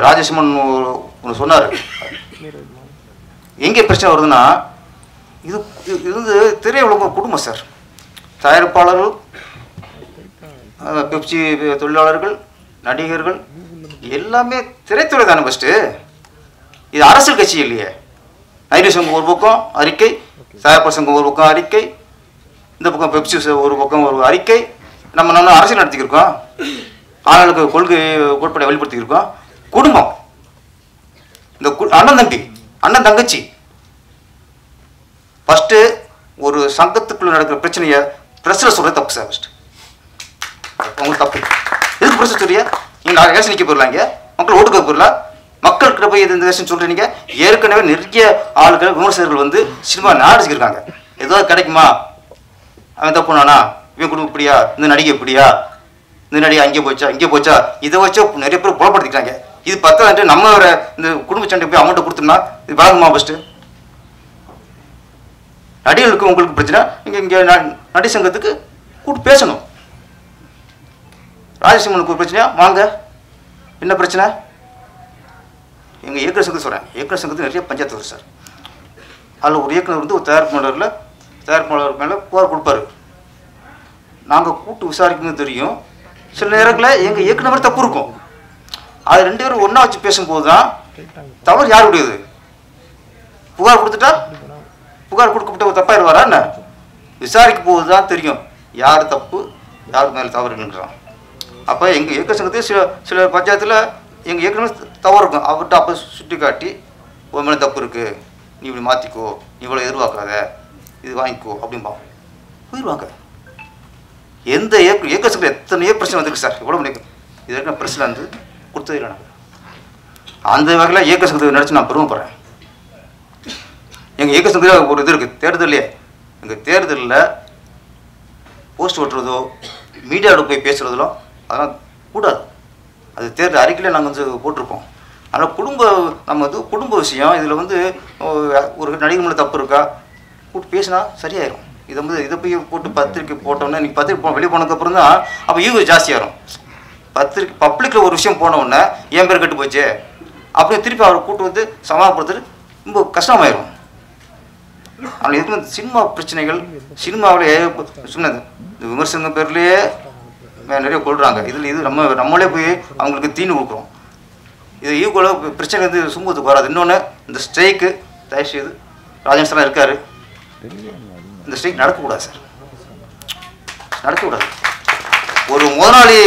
ராஜேஷ்மன் ஒன்று சொன்னார், எங்கே பிரச்சனை வருதுன்னா இது இது வந்து திரையுலக குடும்பம் சார். தயாரிப்பாளர்கள், பெப்சி தொழிலாளர்கள், நடிகர்கள் எல்லாமே திரைத்துறை தானே ஃபஸ்ட்டு. இது அரசியல் கட்சி இல்லையே. நடிகர் சங்கம் ஒரு பக்கம் அறிக்கை, தயாரிப்பாளர் சங்கம் ஒரு பக்கம் அறிக்கை, இந்த பக்கம் பெப்சி ஒரு பக்கம் ஒரு அறிக்கை. நம்ம நல்லா அரசியல் நடத்திக்கிருக்கோம், ஆளுக்கு கொள்கை கோட்பாட்டை வெளிப்படுத்திக்கிருக்கோம். குடும்பம், இந்த அண்ணன் தம்பி, அண்ணன் தங்கச்சி. ஃபஸ்ட்டு ஒரு சங்கத்துக்குள்ள நடக்கிற பிரச்சனையை ப்ரெஸ்ஸில் சொல்கிறது தப்பு சார். ஃபஸ்ட்டு உங்களுக்கு தப்பு. எதுக்கு ப்ரெஸ் சொல்றியா? நீங்கள் எலெக்ஷன் நிற்க போயிடலாங்க, மக்கள் ஓட்டுக்க போயிடலாம், மக்கள்கிட்ட போய் இந்த எலெக்ஷன் சொல்கிறீங்க. ஏற்கனவே நிறைய ஆளுகள் விமர்சகர்கள் வந்து சினிமா நாடிச்சிருக்காங்க. ஏதாவது கிடைக்குமா, அவன் தப்பு நானா, இவன் குடும்பம் இப்படியா, இந்த நடிகை இப்படியா, இந்த நடிகை அங்கே போச்சா இங்கே போச்சா, இதை வச்சா நிறைய பேர் புலப்படுத்திக்கிறாங்க. இது பத்தாண்டு நம்ம வேற இந்த குடும்ப சண்டை போய் அமௌண்ட்டை கொடுத்தோம்னா இது வழங்குமா? ஃபஸ்ட்டு நடிகர்களுக்கு உங்களுக்கு பிரச்சனை, இங்கே நடி சங்கத்துக்கு கூப்பிட்டு பேசணும். ராஜசிம்மனுக்கு ஒரு பிரச்சனையா, வாங்க, என்ன பிரச்சனை? எங்கள் இயக்குனர் சங்கத்தை சொல்கிறேன். இயக்குனர் சங்கத்துக்கு நிறைய பஞ்சாயத்து வருது சார். அதில் ஒரு இயக்குனர் வந்து ஒரு தயாரிப்பாளர் மேலே புகார் கொடுப்பாரு. நாங்கள் கூட்டு விசாரிக்கணும்னு தெரியும். சில நேரங்களில் எங்கள் இயக்குனர் தப்பு இருக்கும். அது ரெண்டு பேரும் ஒன்றா வச்சு பேசும்போது தான் தவறு யாருடையது. புகார் கொடுத்துட்டா புகார் கொடுக்கப்பட்ட ஒரு தப்பாயிருவாரா என்ன? விசாரிக்க போது தான் தெரியும் யார் தப்பு, யார் மேலே தவறுங்கிறான். அப்போ எங்கள் இயக்க சங்கத்தில் சில பஞ்சாயத்தில் எங்கள் இயக்குனர் தவறு இருக்கும். அவர்கிட்ட அப்போ சுட்டி காட்டி ஒரு மேலே தப்பு இருக்குது, நீ இப்படி மாற்றிக்கோ, நீ இவ்வளோ எதிர்பார்க்காத, இது வாங்கிக்கோ அப்படின்பா போயிடுவாங்க. எந்த இயக்க சங்கத்தில் எத்தனையோ பிரச்சனை வந்துருக்கு சார். எவ்வளோ முடியும் இது வரைக்கும் பிரச்சனை வந்து கொடுத்தது இல்லை. நாங்கள் அந்த வகையில் இயக்க சங்கத்தை நினச்சி நான் பெருமைப்படுறேன். எங்கள் இயக்க சங்கத்தில் ஒரு இது இருக்குது, தேர்தலே. எங்கள் தேர்தலில் போஸ்ட் ஓட்டுறதோ மீடியாவில் போய் பேசுகிறதோ அதெல்லாம் கூடாது. அது தேர்தல் அறிக்கையில் நாங்கள் வந்து போட்டிருப்போம். ஆனால் நம்ம வந்து குடும்ப விஷயம். இதில் வந்து ஒரு நடிகர் மேலே தப்பு இருக்கா கூப்பிட்டு பேசினா சரியாயிடும். இதை போய் போட்டு பத்திரிக்கை போட்டோன்னே நீங்கள் பத்திரிக்கை வெளியே போனதுக்கப்புறம் தான் அப்போ ஈகோ ஜாஸ்தியாகிடும். பத்திரிக்கை பப்ளிக்கில் ஒரு விஷயம் போனவுடனே என் பேர் கெட்டு போச்சு அப்படியே திருப்பி அவரை கூப்பிட்டு வந்து சமாளிப்படுத்துறது ரொம்ப கஷ்டமாயிடும். ஆனால் இதுக்கு சினிமா பிரச்சனைகள் சினிமாவில் சொன்னது இந்த விமர்சனம் பேர்லேயே நிறைய கொள்கிறாங்க. இதில் இது நம்மளே போய் அவங்களுக்கு தீனி கொடுக்குறோம். இது ஈக்குவலாக பிரச்சனை வந்து சுமூகத்துக்கு வராது. இன்னொன்று இந்த ஸ்ட்ரைக்கு தயவுசெய்து ராஜன் சார் இருக்கார், இந்த ஸ்ட்ரைக் நடக்கக்கூடாது சார், நடக்கக்கூடாது. ஒரு முதலாளி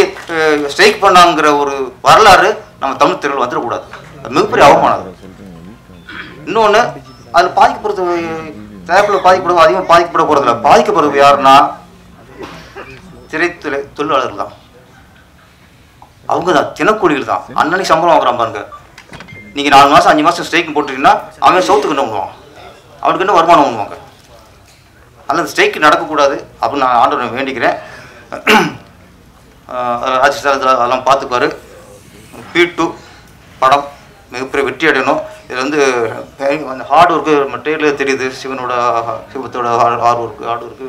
ஸ்ட்ரைக் பண்ணாங்கிற ஒரு வரலாறு நம்ம தமிழ் திரையில் வந்துடக்கூடாது. அது மிகப்பெரிய அவமானம். இன்னொன்று அதில் பாதிக்கப்படுறது தயாரிப்பில் பாதிக்கப்படுறது அதிகமாக பாதிக்கப்பட போகிறதில்ல. பாதிக்கப்படுறது யாருன்னா திரைத்துறை தொழிலாளர்கள் தான், அவங்க தான், தினக்கூலிகள் தான். அன்னன்னைக்கு சம்பளம் வாங்குறான் பாருங்க. நீங்கள் 4 மாதம் 5 மாதம் ஸ்ட்ரைக் போட்டுட்டீங்கன்னா அவன் சவுத்துக்கு என்ன பண்ணுவான், அவனுக்கு என்ன வருமானம் பண்ணுவாங்க. அதனால் ஸ்ட்ரைக் நடக்கக்கூடாது அப்படின்னு நான் ஆண்டவனை வேண்டிக்கிறேன். ராஜேஷ் சார் அதெல்லாம் பார்த்துக்குவார். P2 படம் மிகப்பெரிய வெற்றி அடையணும். இதில் வந்து அந்த ஹார்ட் ஒர்க்கு ட்ரெயிலே தெரியுது, சிவத்தோட ஹார்ட் ஒர்க்கு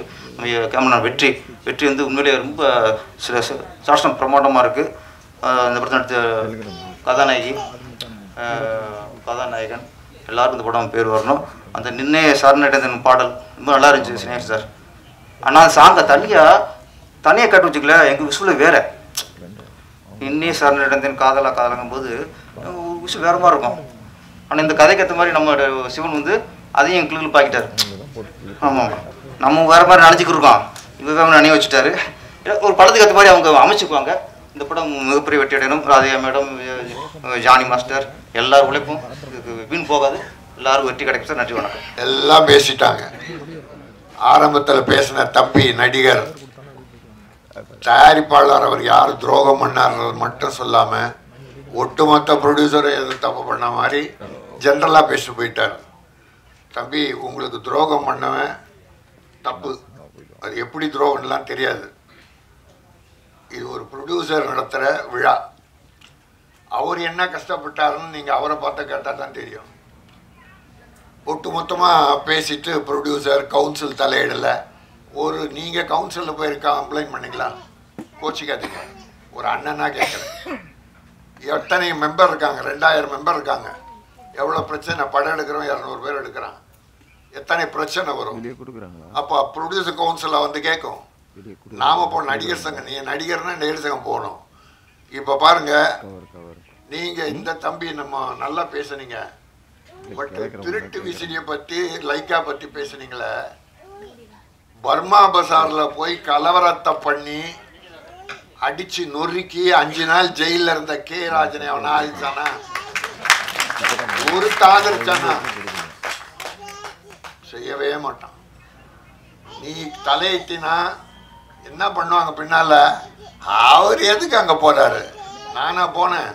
கேமரா வெற்றி வந்து உண்மையிலேயே ரொம்ப சாஸ்திரம் பிரமாண்டமாக இருக்குது. இந்த படத்தை நடித்த கதாநாயகன் எல்லாருக்கும் இந்த படம் பேர் வரணும். அந்த நின்னே சரணடைந்தன் பாடல் ரொம்ப நல்லா இருந்துச்சு சினேஷ் சார். ஆனால் அந்த சாங்கை தனியாக கட்டு வச்சுக்கல, எங்கள் விஷுவில் வேறு. நின்னே சரணடைந்தன் காதலாங்கும் போது விஷயம் வேறு மாதிரி இருக்கும். ஆனால் இந்த கதைக்கு ஏற்ற மாதிரி நம்ம சிவன் வந்து அதையும் எங்களுக்கு பாக்கிட்டார். ஆமாம், நம்ம வேறு மாதிரி நினச்சிக்கிட்டு இருக்கோம், இவ வேறு நினைவு வச்சுட்டாரு. ஒரு படத்துக்கு ஏற்ற மாதிரி அவங்க அமைச்சுக்குவாங்க. இந்த படம் மிகப்பெரிய வெற்றி அடையணும். ராதிகா மேடம், ஜானி மாஸ்டர் எல்லாரும் உழைப்பும் வீண் போகாது. எல்லாரும் வெற்றி கிடைக்கும் சார். நன்றி, வணக்கம். எல்லாம் பேசிட்டாங்க. ஆரம்பத்தில் பேசின தம்பி நடிகர் தயாரிப்பாளர் அவர் யார் துரோகம் பண்ணார்ன்றது மட்டும் சொல்லாமல் ஒட்டுமொத்த ப்ரொடியூசரை எது தப்பு பண்ண மாதிரி ஜென்ரலாக பேசிட்டு போயிட்டார். தம்பி, உங்களுக்கு துரோகம் பண்ணவன் தப்பு, அது எப்படி துரோகம்லாம் தெரியாது. இது ஒரு ப்ரொடியூசர் நடத்துகிற விழா. அவர் என்ன கஷ்டப்பட்டாருன்னு நீங்கள் அவரை பார்த்து கேட்டால் தான் தெரியும். ஒட்டுமொத்தமாக பேசிட்டு ப்ரொடியூசர் கவுன்சில் தலையிடலை. நீங்கள் கவுன்சிலில் போய் கம்ப்ளைண்ட் பண்ணிக்கலாம், கோச்சிக்காதீங்க. ஒரு அண்ணனாக கேட்குறேன், எத்தனை மெம்பர் இருக்காங்க? 2000 மெம்பர் இருக்காங்க. எவ்வளோ பிரச்சனை, படம் எடுக்கிறோம் 200 பேர் எடுக்கிறான், எத்தனை பிரச்சனை வரும். அப்போ ப்ரொடியூசர் கவுன்சிலில் வந்து கேட்கும். நாம போ நடிகர் சங்கம், நீங்கள் நடிகர்னா நடிகர் சங்கம் போகணும். இப்போ பாருங்க, நீங்கள் இந்த தம்பி நம்ம நல்லா பேசுனீங்க, பட் திருட்டு விசிறியை பற்றி லைக்கா பற்றி பேசுனீங்களே. பர்மா பசாரில் போய் கலவரத்தை பண்ணி அடிச்சு நொறுக்கி 5 நாள் ஜெயிலில் இருந்த கே ராஜனை அவன் ஆயிச்சானா? ஒரு தாதரிச்சானா? செய்யவே மாட்டான். நீ தலையிட்டினா என்ன பண்ணுவாங்க பின்னால? அவர் எதுக்கு அங்கே போறாரு? நானா போனேன்.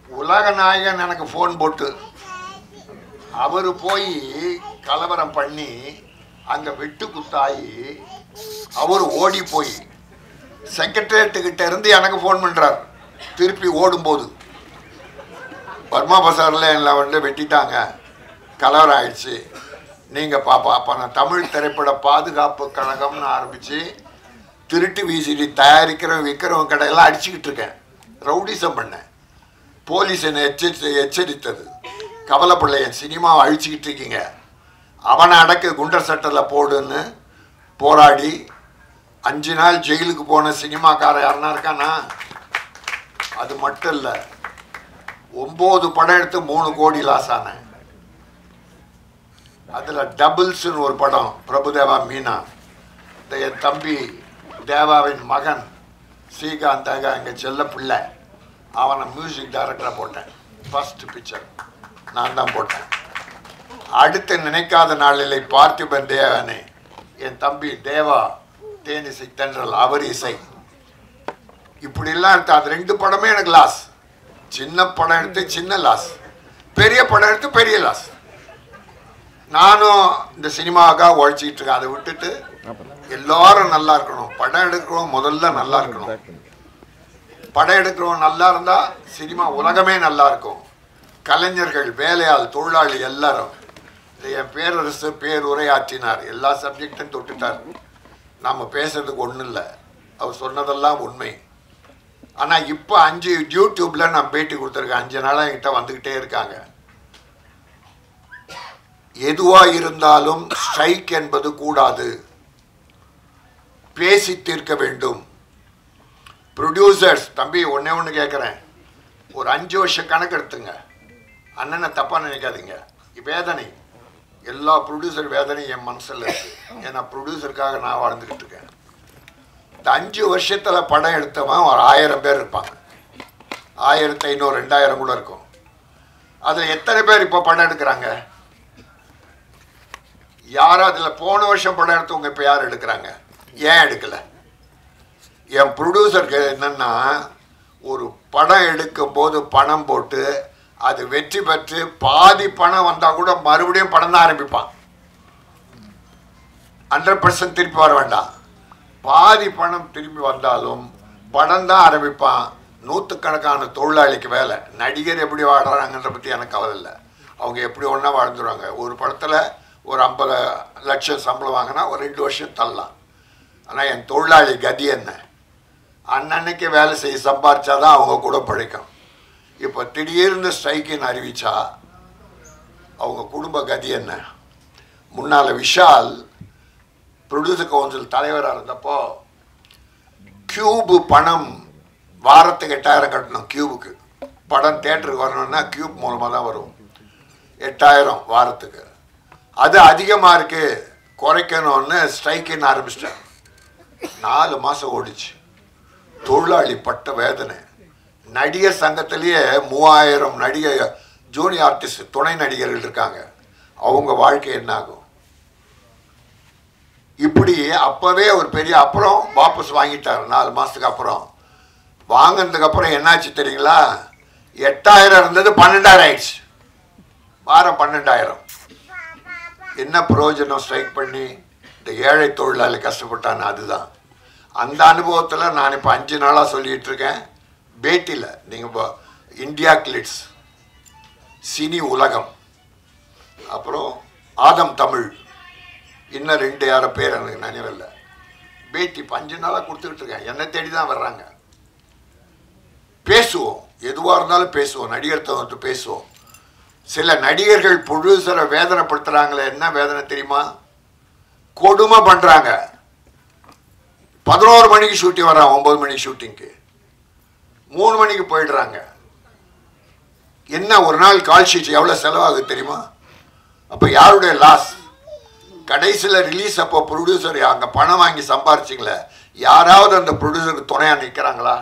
உலக நாயகன் எனக்கு ஃபோன் போட்டு அவர் போய் கலவரம் பண்ணி அங்கே வெட்டு குத்தாயி அவர் ஓடி போய் செக்ரட்டரியேட்டுக்கிட்ட இருந்து எனக்கு ஃபோன் பண்ணுறார். திருப்பி ஓடும்போது பர்மா பசாரில் என்னை வந்து வெட்டிட்டாங்க, கலவரம் ஆயிடுச்சு, நீங்கள் பாப்பா. அப்போ நான் தமிழ் திரைப்பட பாதுகாப்பு கழகம்னு ஆரம்பித்து திருட்டு விசிடி தயாரிக்கிறவன் விற்கிறவன் கடையெல்லாம் அடிச்சுக்கிட்டு இருக்கேன், ரவுடிசம் பண்ணேன். போலீஸ் என்னை எச்சரித்தது, கவலைப்படலை, என் சினிமாவை அழிச்சிக்கிட்டு இருக்கீங்க, அவனை அடக்கு குண்டர் சட்டத்தில் போடுன்னு போராடி 5 நாள் ஜெயிலுக்கு போன சினிமாக்காரன் யாருன்னா இருக்கானா? அது மட்டும் இல்லை, 9 படம் எடுத்து 3 கோடி லாஸ் ஆனேன். அதில் டபுள்ஸ்னு ஒரு படம், பிரபுதேவா மீனா, என் தம்பி தேவாவின் மகன் ஸ்ரீகாந்தாக எங்கள் செல்ல பிள்ளை, அவனை மியூசிக் டைரக்டராக போட்டேன். ஃபர்ஸ்ட் பிக்சர் நான் தான் போட்டேன். அடுத்து நினைக்காத நாளில் பார்த்திபன் தேவனே, என் தம்பி தேவா தேனிசை தென்றல் அவர் இசை, இப்படிலாம் எடுத்து அது 2 படமே எனக்கு லாஸ். சின்ன படம் எடுத்து சின்ன லாஸ், பெரிய படம் எடுத்து பெரிய லாஸ். நானும் இந்த சினிமாவுக்காக உழைச்சிக்கிட்டு இருக்கேன். அதை விட்டுட்டு எல்லாரும் நல்லா இருக்கணும். படம் எடுக்கிறோம் முதல்ல நல்லா இருக்கணும். படம் எடுக்கிறவன் நல்லா இருந்தால் சினிமா உலகமே நல்லா இருக்கும். கலைஞர்கள், வேலையாள், தொழிலாளி எல்லாரும். என் பேரரசு பேருரையாற்றினார், எல்லா சப்ஜெக்டும் தொட்டுட்டார். நம்ம பேசுறதுக்கு ஒன்றும் இல்லை, அவர் சொன்னதெல்லாம் உண்மை. ஆனால் இப்போ 5 யூடியூப்பில் நான் பேட்டி கொடுத்துருக்கேன். 5 நாளாக என்கிட்ட வந்துக்கிட்டே இருக்காங்க. எதுவாக இருந்தாலும் ஸ்ட்ரைக் என்பது கூடாது, பேசி தீர்க்க வேண்டும். ப்ரொடியூசர்ஸ் தம்பி ஒன்று கேட்குறேன், ஒரு 5 வருஷம் கணக்கு எடுத்துங்க. அண்ணனை தப்பாக நினைக்காதீங்க. வேதனை, எல்லா ப்ரொடியூசர் வேதனையும் என் மனசில் இருக்குது. ஏன்னா ப்ரொடியூசருக்காக நான் வாழ்ந்துக்கிட்டு இருக்கேன். இந்த 5 வருஷத்தில் படம் எடுத்தவன் ஒரு 1000 பேர் இருப்பாங்க. 1500 2000 கூட இருக்கும். அதில் எத்தனை பேர் இப்போ படம் எடுக்கிறாங்க? யாரும் அதில் போன வருஷம் படம் எடுத்தவங்க இப்போ யார் எடுக்கிறாங்க? ஏன் எடுக்கலை? என் ப்ரொடியூசருக்கு என்னென்னா, ஒரு படம் எடுக்கும் போது பணம் போட்டு அது வெற்றி பெற்று பாதி பணம் வந்தால் கூட மறுபடியும் படம் தான் ஆரம்பிப்பான். 100% திருப்பி வர வேண்டாம். பாதி பணம் திரும்பி வந்தாலும் படம் தான் ஆரம்பிப்பான். 100கணக்கான தொழிலாளிக்கு வேலை. நடிகர் எப்படி வாழ்கிறாங்கன்ற பற்றி எனக்கு கவலை இல்லை. அவங்க எப்படி ஒன்றா வாழ்ந்துருவாங்க. ஒரு படத்தில் ஒரு 50 லட்சம் சம்பளம் வாங்கினா ஒரு 2 வருஷம் தள்ளலாம். ஆனால் என் தொழிலாளி கதி என்ன? அன்னன்னைக்கு வேலை செய்ய சம்பாரிச்சாதான் அவங்க கூட பிழைக்கும். இப்போ திடீர்னு ஸ்ட்ரைக்குன்னு அறிவிச்சா அவங்க குடும்ப கதி என்ன? முன்னால் விஷால் ப்ரொடியூசர் கவுன்சில் தலைவராக இருந்தப்போ கியூபு பணம் வாரத்துக்கு 8000 கட்டணும். கியூபுக்கு படம் தேட்டருக்கு வரணும்னா கியூப் மூலமாக தான் வரும். 8000 வாரத்துக்கு. அது அதிகமாக இருக்குது, குறைக்கணும்னு ஸ்ட்ரைக்குன்னு ஆரம்பிச்சிட்டேன். 4 மாதம் ஓடிச்சு. தொழிலாளி பட்ட வேதனை. நடிகர் சங்கத்திலேயே 3000 நடிகர் ஜூனியர் ஆர்டிஸ்ட் துணை நடிகர்கள் இருக்காங்க. அவங்க வாழ்க்கை என்ன ஆகும்? இப்படி அப்போவே ஒரு பெரிய அப்புறம் வாபஸ் வாங்கிட்டார். 4 மாதத்துக்கு அப்புறம் வாங்கினதுக்கு அப்புறம் என்னாச்சு தெரியுங்களா? 8000 இருந்தது 12000 ஆயிடுச்சு. வாரம் 12000. என்ன பிரயோஜனம் ஸ்ட்ரைக் பண்ணி? இந்த ஏழை தொழிலாளி கஷ்டப்பட்டான்னு. அதுதான் அந்த அனுபவத்தில் நான் இப்போ 5 நாளாக சொல்லிகிட்டு இருக்கேன். பேட்டியில் நீங்கள் இப்போ இந்தியா கிளிட்ஸ், சினி உலகம், அப்புறம் ஆதம் தமிழ், இன்னும் 2 யாரோ பேர் எனக்கு நினைவில்லை. பேட்டி இப்போ 5 நாளாக கொடுத்துக்கிட்டு இருக்கேன். என்னை தேடி தான் வர்றாங்க. பேசுவோம், எதுவாக இருந்தாலும் பேசுவோம். நடிகர் தவிர்த்து பேசுவோம். சில நடிகர்கள் ப்ரொடியூசரை வேதனைப்படுத்துகிறாங்களே. என்ன வேதனை தெரியுமா? கொடுமை பண்ணுறாங்க. 11 மணிக்கு ஷூட்டிங் வர்றான், 9 மணிக்கு ஷூட்டிங்க்கு, 3 மணிக்கு போயிடுறாங்க. என்ன ஒரு நாள் கால் ஷீட் எவ்வளோ செலவாகுது தெரியுமா? அப்போ யாருடைய லாஸ்? கடைசியில் ரிலீஸ் அப்போ ப்ரொடியூசர் அங்கே பணம் வாங்கி சம்பாரிச்சிங்களே, யாராவது அந்த ப்ரொடியூசருக்கு துணையாக நிற்கிறாங்களா?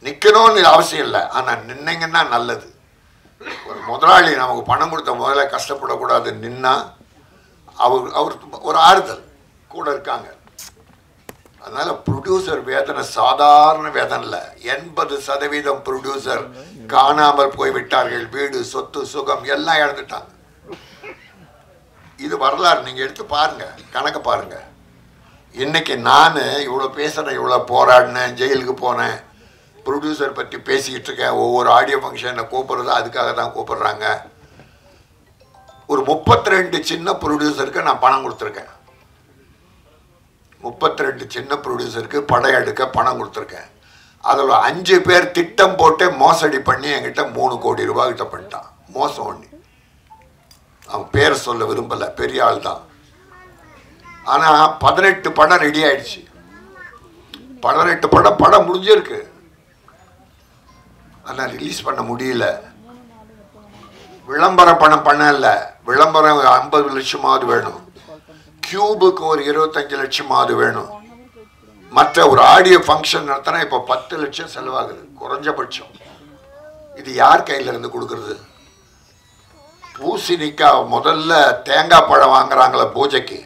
நிற்கணும்னு அவசியம் இல்லை, ஆனால் நின்னீங்கன்னா நல்லது. ஒரு முதலாளி நமக்கு பணம் கொடுத்த முதல்ல கஷ்டப்படக்கூடாது. நின்னா அவர் ஒரு ஆறுதல் கூட இருக்காங்க. அதனால ப்ரொடியூசர் வேதனை சாதாரண வேதனை இல்லை. 80% ப்ரொடியூசர் காணாமல் போய்விட்டார்கள். வீடு, சொத்து, சுகம் எல்லாம் இழந்துட்டாங்க. இது வரலாறு. நீங்கள் எடுத்து பாருங்க, கணக்கு பாருங்க. இன்னைக்கு நான் இவ்வளோ பேசுகிறேன், இவ்வளோ போராடினேன், ஜெயிலுக்கு போனேன், ப்ரொடியூசர் பற்றி பேசிக்கிட்டு இருக்கேன். ஒவ்வொரு ஆடியோ ஃபங்க்ஷனை கூப்பிட்றது அதுக்காக தான் கூப்பிட்றாங்க. ஒரு 32 சின்ன ப்ரொடியூசருக்கு நான் பணம் கொடுத்துருக்கேன். 32 சின்ன ப்ரொடியூசருக்கு படம் எடுக்க பணம் கொடுத்துருக்கேன். அதில் 5 பேர் திட்டம் போட்டு மோசடி பண்ணி என்கிட்ட 3 கோடி ரூபாய் கிட்ட பண்ணிட்டான். மோசம் பண்ணி. அவன் பேரை சொல்ல விரும்பலை, பெரிய ஆள் தான். ஆனால் 18 படம் ரெடி ஆயிடுச்சு. 18 படம் முடிஞ்சிருக்கு. ஆனால் ரிலீஸ் பண்ண முடியல. விளம்பர பணம் பண்ணல. விளம்பரம் 50 லட்சமாவது வேணும். கியூபுக்கு ஒரு 25 லட்சமாவது வேணும். மற்ற ஒரு ஆடியோ ஃபங்க்ஷன் நடத்தினா இப்போ 10 லட்சம் செலவாகுது குறைஞ்சபட்சம். இது யார் கையில இருந்து கொடுக்கறது? பூசணிக்காய் முதல்ல தேங்காய் பழம் வாங்குறாங்களே பூஜைக்கு,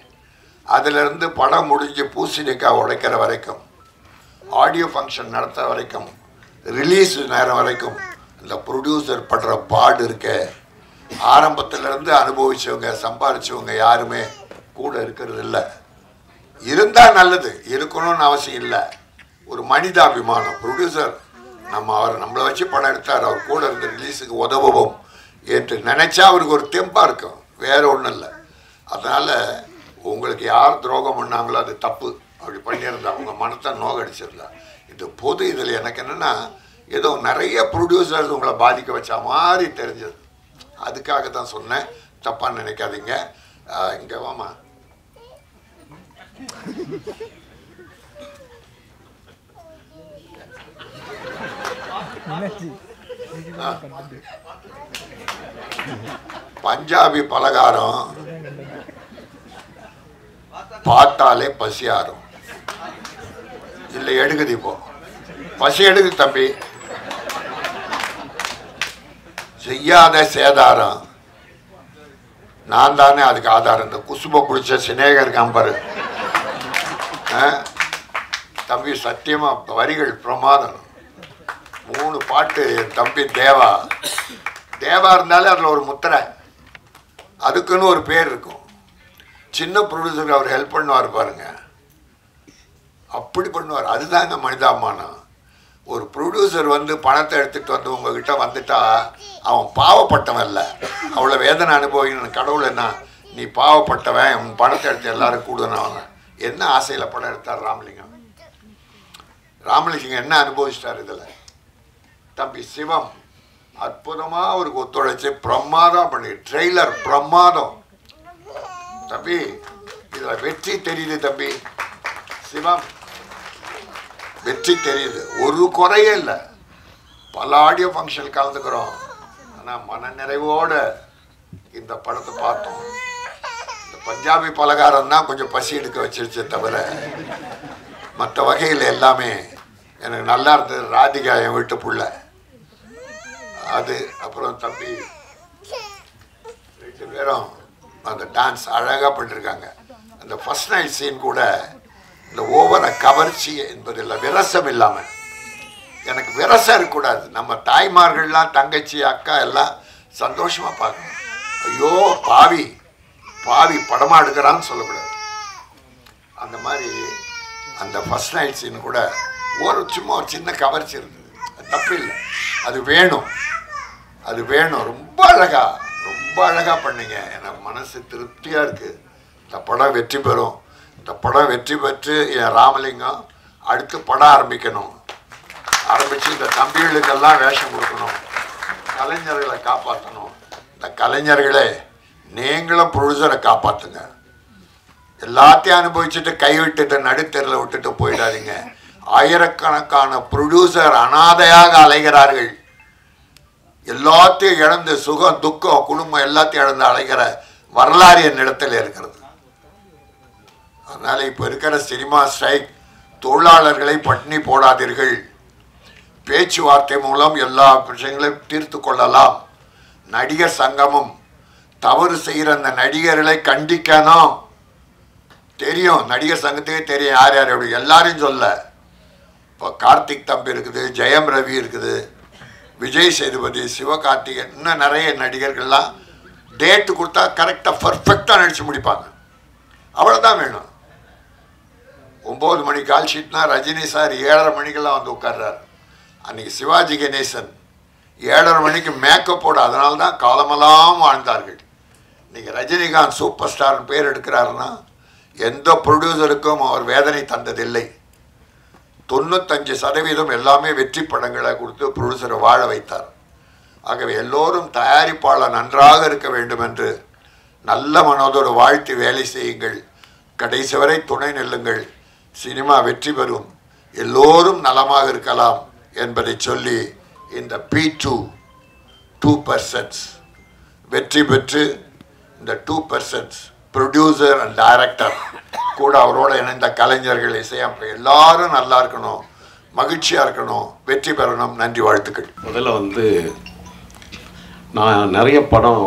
அதிலிருந்து படம் முடிஞ்சு பூசணிக்காய் உடைக்கிற வரைக்கும், ஆடியோ ஃபங்க்ஷன் நடத்துகிற வரைக்கும், ரிலீஸ் நேரம் வரைக்கும் இந்த ப்ரொடியூசர் படுற பாடு இருக்க. ஆரம்பத்திலேருந்து அனுபவிச்சவங்க, சம்பாதிச்சவங்க யாருமே கூட இருக்கிறது இல்லை. இருந்தால் நல்லது, இருக்கணும்னு அவசியம் இல்லை. ஒரு மனிதாபிமானம். ப்ரொடியூசர் நம்மளை வச்சு படம் எடுத்தார், அவர் கூட இருந்து ரிலீஸுக்கு உதவுவோம் என்று நினச்சா அவருக்கு ஒரு தெம்பாக இருக்கும். வேற ஒன்றும் இல்லை. அதனால் உங்களுக்கு யார் துரோகம் பண்ணாங்களோ அது தப்பு. அப்படி பண்ணியிருந்தா உங்கள் மனத்தை நோகடிச்சிருந்தா. இது பொது. இதில் எனக்கு என்னென்னா, ஏதோ நிறைய ப்ரொடியூசர்ஸ் உங்களை பாதிக்க வச்ச மாதிரி தெரிஞ்சது. அதுக்காக தான் சொன்னேன், தப்பாக நினைக்காதீங்க. இங்கே வாமா. பஞ்சாபி பலகாரம் பார்த்தாலே பசியாரும். இல்லை எடுக்குது, இப்போ பசி எடுக்குது தம்பி. செய்யாத சேதாரம் நான் தானே அதுக்கு ஆதாரம். இந்த குசுபை குடிச்ச சினேகர் கம்பரு தம்பி, சத்தியமா வரிகள் பிரமாதம். 3 பாட்டு என் தம்பி தேவா இருந்தாலே அதில் ஒரு முத்திரை, அதுக்குன்னு ஒரு பேர் இருக்கும். சின்ன ப்ரொடியூசருக்கு அவர் ஹெல்ப் பண்ணுவார் பாருங்க, அப்படி பண்ணுவார். அதுதாங்க மனிதாபிமானம். ஒரு ப்ரொடியூசர் வந்து பணத்தை எடுத்துகிட்டு வந்து உங்ககிட்ட வந்துட்டா அவன் பாவப்பட்டவன் இல்லை, அவ்வளோ வேதனை அனுபவிக்கணும். கடவுள் என்ன, நீ பாவப்பட்டவன், உன் பணத்தை எடுத்து எல்லாரும் கூடுனவன். என்ன ஆசையில் படம் எடுத்தார் ராமலிங்கம்? ராமலிங்கம் என்ன அனுபவிச்சிட்டார் இதில்? தம்பி சிவம் அற்புதமாக அவருக்கு ஒத்துழைச்சி பிரமாதம் பண்ணி, ட்ரெய்லர் பிரமாதம் தம்பி. இதில் வெற்றி தெரியுது தம்பி, சிவம் வெற்றி தெரியுது, ஒரு குறையே இல்லை. பல ஆடியோ ஃபங்க்ஷன் கலந்துக்கிறோம், ஆனால் மன நிறைவோடு இந்த படத்தை பார்த்தோம். இந்த பஞ்சாபி பலகாரம் தான் கொஞ்சம் பசி எடுக்க வச்சிருச்சே தவிர மற்ற வகையில் எல்லாமே எனக்கு நல்லா இருந்தது. ராதிகா என் வீட்டு புள்ள அது. அப்புறம் தம்பி 2 பேரும் அந்த டான்ஸ் அழகாக பண்ணிருக்காங்க. அந்த ஃபர்ஸ்ட் நைட் சீன் கூட இந்த ஓவர கவர்ச்சி என்பதில் விரசம் இல்லாமல், எனக்கு விரசம் இருக்கக்கூடாது. நம்ம தாய்மார்கள்லாம் தங்கச்சி அக்கா எல்லாம் சந்தோஷமாக பார்க்கணும். ஐயோ பாவி பாவி படமாக எடுக்கிறான்னு சொல்லக்கூடாது. அந்த மாதிரி அந்த ஃபர்ஸ்ட் நைட் சீன் கூட சும்மா ஒரு சின்ன கவர்ச்சி இருக்குது, தப்பு இல்லை, அது வேணும், அது வேணும். ரொம்ப அழகாக பண்ணீங்க. எனக்கு மனசு திருப்தியாக இருக்குது. இந்த படம் வெற்றி பெறும். இந்த படம் வெற்றி பெற்று என் ராமலிங்கம் அடுத்து படம் ஆரம்பித்து இந்த தம்பிகளுக்கெல்லாம் வேஷம் கொடுக்கணும், கலைஞர்களை காப்பாற்றணும். இந்த கலைஞர்களே நீங்களும் ப்ரொடியூசரை காப்பாற்றுங்க. எல்லாத்தையும் அனுபவிச்சுட்டு கைவிட்டுட்டு நடுத்தெருவில் விட்டுட்டு போயிடாதீங்க. ஆயிரக்கணக்கான ப்ரொடியூசர் அனாதையாக அலைகிறார்கள். எல்லாத்தையும் இழந்து சுகம் துக்கம் குடும்பம் எல்லாத்தையும் இழந்து அலைகிற வரலாறு என்னிடத்தில் இருக்கிறது. அதனால இப்போ இருக்கிற சினிமா ஸ்ட்ரைக், தொழிலாளர்களை பட்டினி போடாதீர்கள். பேச்சுவார்த்தை மூலம் எல்லா விஷயங்களையும் தீர்த்து கொள்ளலாம். நடிகர் சங்கமும் தவறு செய்கிற அந்த நடிகர்களை கண்டிக்கணும். தெரியும், நடிகர் சங்கத்துக்கே தெரியும் யார் யார் எப்படி, எல்லாரையும் சொல்ல. இப்போ கார்த்திக் தம்பி இருக்குது, ஜெயம் ரவி இருக்குது, விஜய் சேதுபதி, சிவகார்த்திகேயன், இன்னும் நிறைய நடிகர்கள்லாம் டேட்டு கொடுத்தா கரெக்டாக பர்ஃபெக்டாக நடித்து முடிப்பாங்க. அவ்வளோதான் வேணும். 9 மணி கால் ஷீட்னா ரஜினி சார் 7:30 மணிக்கெல்லாம் வந்து உட்கார்றாரு. அன்றைக்கி சிவாஜி கணேசன் 7:30 மணிக்கு மேக்கப் போட, அதனால தான் காலமெல்லாம் வாழ்ந்தார்கள். இன்றைக்கி ரஜினிகாந்த் சூப்பர் ஸ்டார்னு பேர் எடுக்கிறாருன்னா எந்த ப்ரொடியூசருக்கும் அவர் வேதனை தந்ததில்லை. 95% எல்லாமே வெற்றி படங்களை கொடுத்து ப்ரொடியூசரை வாழ வைத்தார். ஆகவே எல்லோரும் தயாரிப்பாளர் நன்றாக இருக்க வேண்டும் என்று நல்ல மனதோடு வாழ்த்தி வேலை செய்யுங்கள். கடைசி வரை துணை நில்லுங்கள். சினிமா வெற்றி பெறும். எல்லோரும் நலமாக இருக்கலாம் என்பதை சொல்லி இந்த P2 2% வெற்றி பெற்று இந்த 2% ப்ரொடியூசர் அண்ட் டைரக்டர் கூட அவரோட இணைந்த கலைஞர்கள், இசையமைப்பு எல்லாரும் நல்லா இருக்கணும், மகிழ்ச்சியாக இருக்கணும், வெற்றி பெறணும். நன்றி, வாழ்த்துக்கள். முதல்ல நான் நிறைய படம்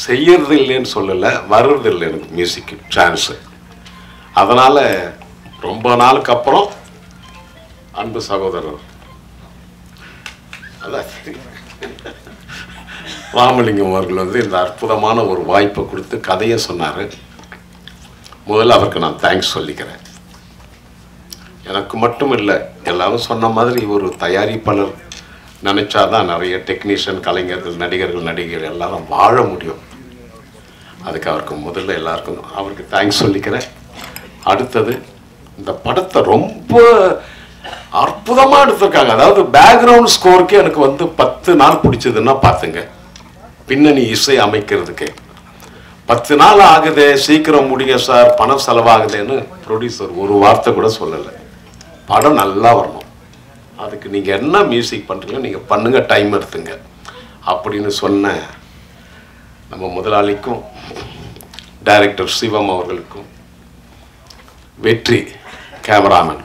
செய்யறது இல்லைன்னு சொல்லலை, வர்றது இல்லை எனக்கு மியூசிக் சான்ஸு. அதனால் ரொம்ப நாளுக்கு அப்புறம் அன்பு சகோதரர் அதான் ராமலிங்கம் அவர்கள் இந்த அற்புதமான ஒரு வாய்ப்பை கொடுத்து கதையை சொன்னார். முதல்ல அவருக்கு நான் தேங்க்ஸ் சொல்லிக்கிறேன். எனக்கு மட்டும் இல்லை, எல்லாரும் சொன்ன மாதிரி ஒரு தயாரிப்பாளர் நினச்சாதான் நிறைய டெக்னீஷியன், கலைஞர்கள், நடிகர்கள் எல்லாரும் வாழ முடியும். அதுக்கு அவருக்கு முதல்ல எல்லாருக்கும் அவருக்கு தேங்க்ஸ் சொல்லிக்கிறேன். அடுத்தது இந்த படத்தை ரொம்ப அற்புதமாக எடுத்திருக்காங்க. அதாவது பேக்ரவுண்ட் ஸ்கோருக்கு எனக்கு 10 நாள் பிடிச்சதுன்னா பார்த்துங்க. பின்னணி இசை அமைக்கிறதுக்கு 10 நாள் ஆகுது, சீக்கிரம் முடிய சார், பணம் செலவாகுதுன்னு ப்ரொடியூசர் ஒரு வார்த்தை கூட சொல்லலை. படம் நல்லா வரணும், அதுக்கு நீங்கள் என்ன மியூசிக் பண்ணுறீங்களோ நீங்கள் பண்ணுங்கள், டைம் எடுத்துங்க அப்படின்னு சொன்ன நம்ம முதலாளிக்கும் டைரக்டர் சிவம் அவர்களுக்கும் வெற்றி கேமராமேன்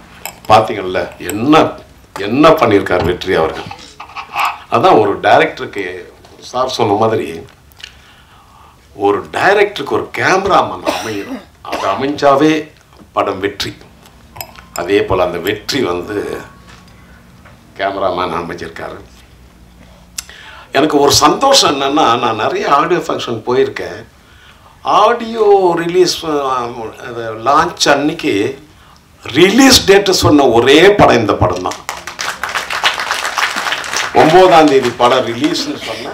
பார்த்தீங்கல்ல என்ன என்ன பண்ணியிருக்கார் வெற்றி அவர்கள். அதான் ஒரு டைரக்டருக்கு சார் சொன்ன மாதிரி ஒரு டைரக்டருக்கு ஒரு கேமராமேன் அமையும், அது அமைஞ்சாவே படம் வெற்றி. அதே போல் அந்த வெற்றி வந்து கேமராமேன் அமைஞ்சிருக்காரு. எனக்கு ஒரு சந்தோஷம் என்னென்னா, நான் நிறைய ஆடியோ ஃபங்க்ஷன் போயிருக்கேன். ஆடியோ ரிலீஸ் லான்ச் அன்னைக்கு ரிலீஸ் டேட்டு சொன்ன ஒரே படம் இந்த படம் தான். 9ஆம் தேதி படம் ரிலீஸ்னு சொன்ன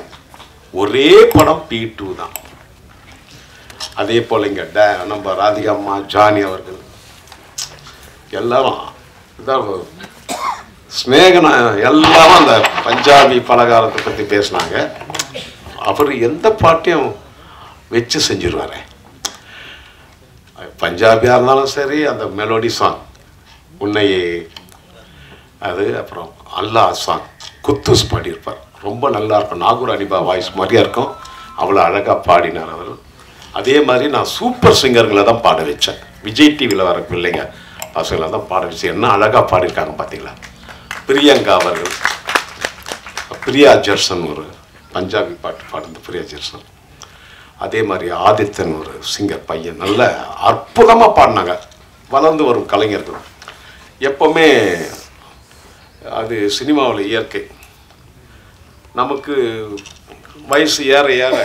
ஒரே படம் P2 தான். அதே போல் இங்கே நம்ம ராதிகா அம்மா, ஜானி அவர்கள் எல்லாரும் இதான் ஸ்நேகன எல்லாரும் அந்த பஞ்சாபி பலகாரத்தை பற்றி பேசினாங்க. அவர் எந்த பாட்டையும் வச்சு செஞ்சிருவாரு. பஞ்சாபியாக இருந்தாலும் சரி, அந்த மெலோடி சாங் உன்னையே அது, அப்புறம் அல்லா சாங் குத்தூஸ் பாடியிருப்பார், ரொம்ப நல்லா இருக்கும். நாகூர் அனிபா வாய்ஸ் மாதிரியா இருக்கும், அவ்வளோ அழகாக பாடினார் அவர். அதே மாதிரி நான் சூப்பர் சிங்கர்களை தான் பாட வச்சேன். விஜய் டிவியில் வர பிள்ளைங்க பசங்களை தான் பாட வச்சேன். என்ன அழகாக பாடியிருக்காங்க பார்த்தீங்களா. பிரியங்கா அவர்கள், பிரியா ஜெர்சன் ஒரு பஞ்சாபி பாட்டு பாடுந்த பிரியா ஜெர்சன். அதே மாதிரி ஆதித்தன் ஒரு சிங்கர் பையன் நல்ல அற்புதமாக பாடினாங்க. வளர்ந்து வரும் கலைஞர்கள் எப்போவுமே அது சினிமாவில் இயற்கை. நமக்கு வயசு ஏற ஏற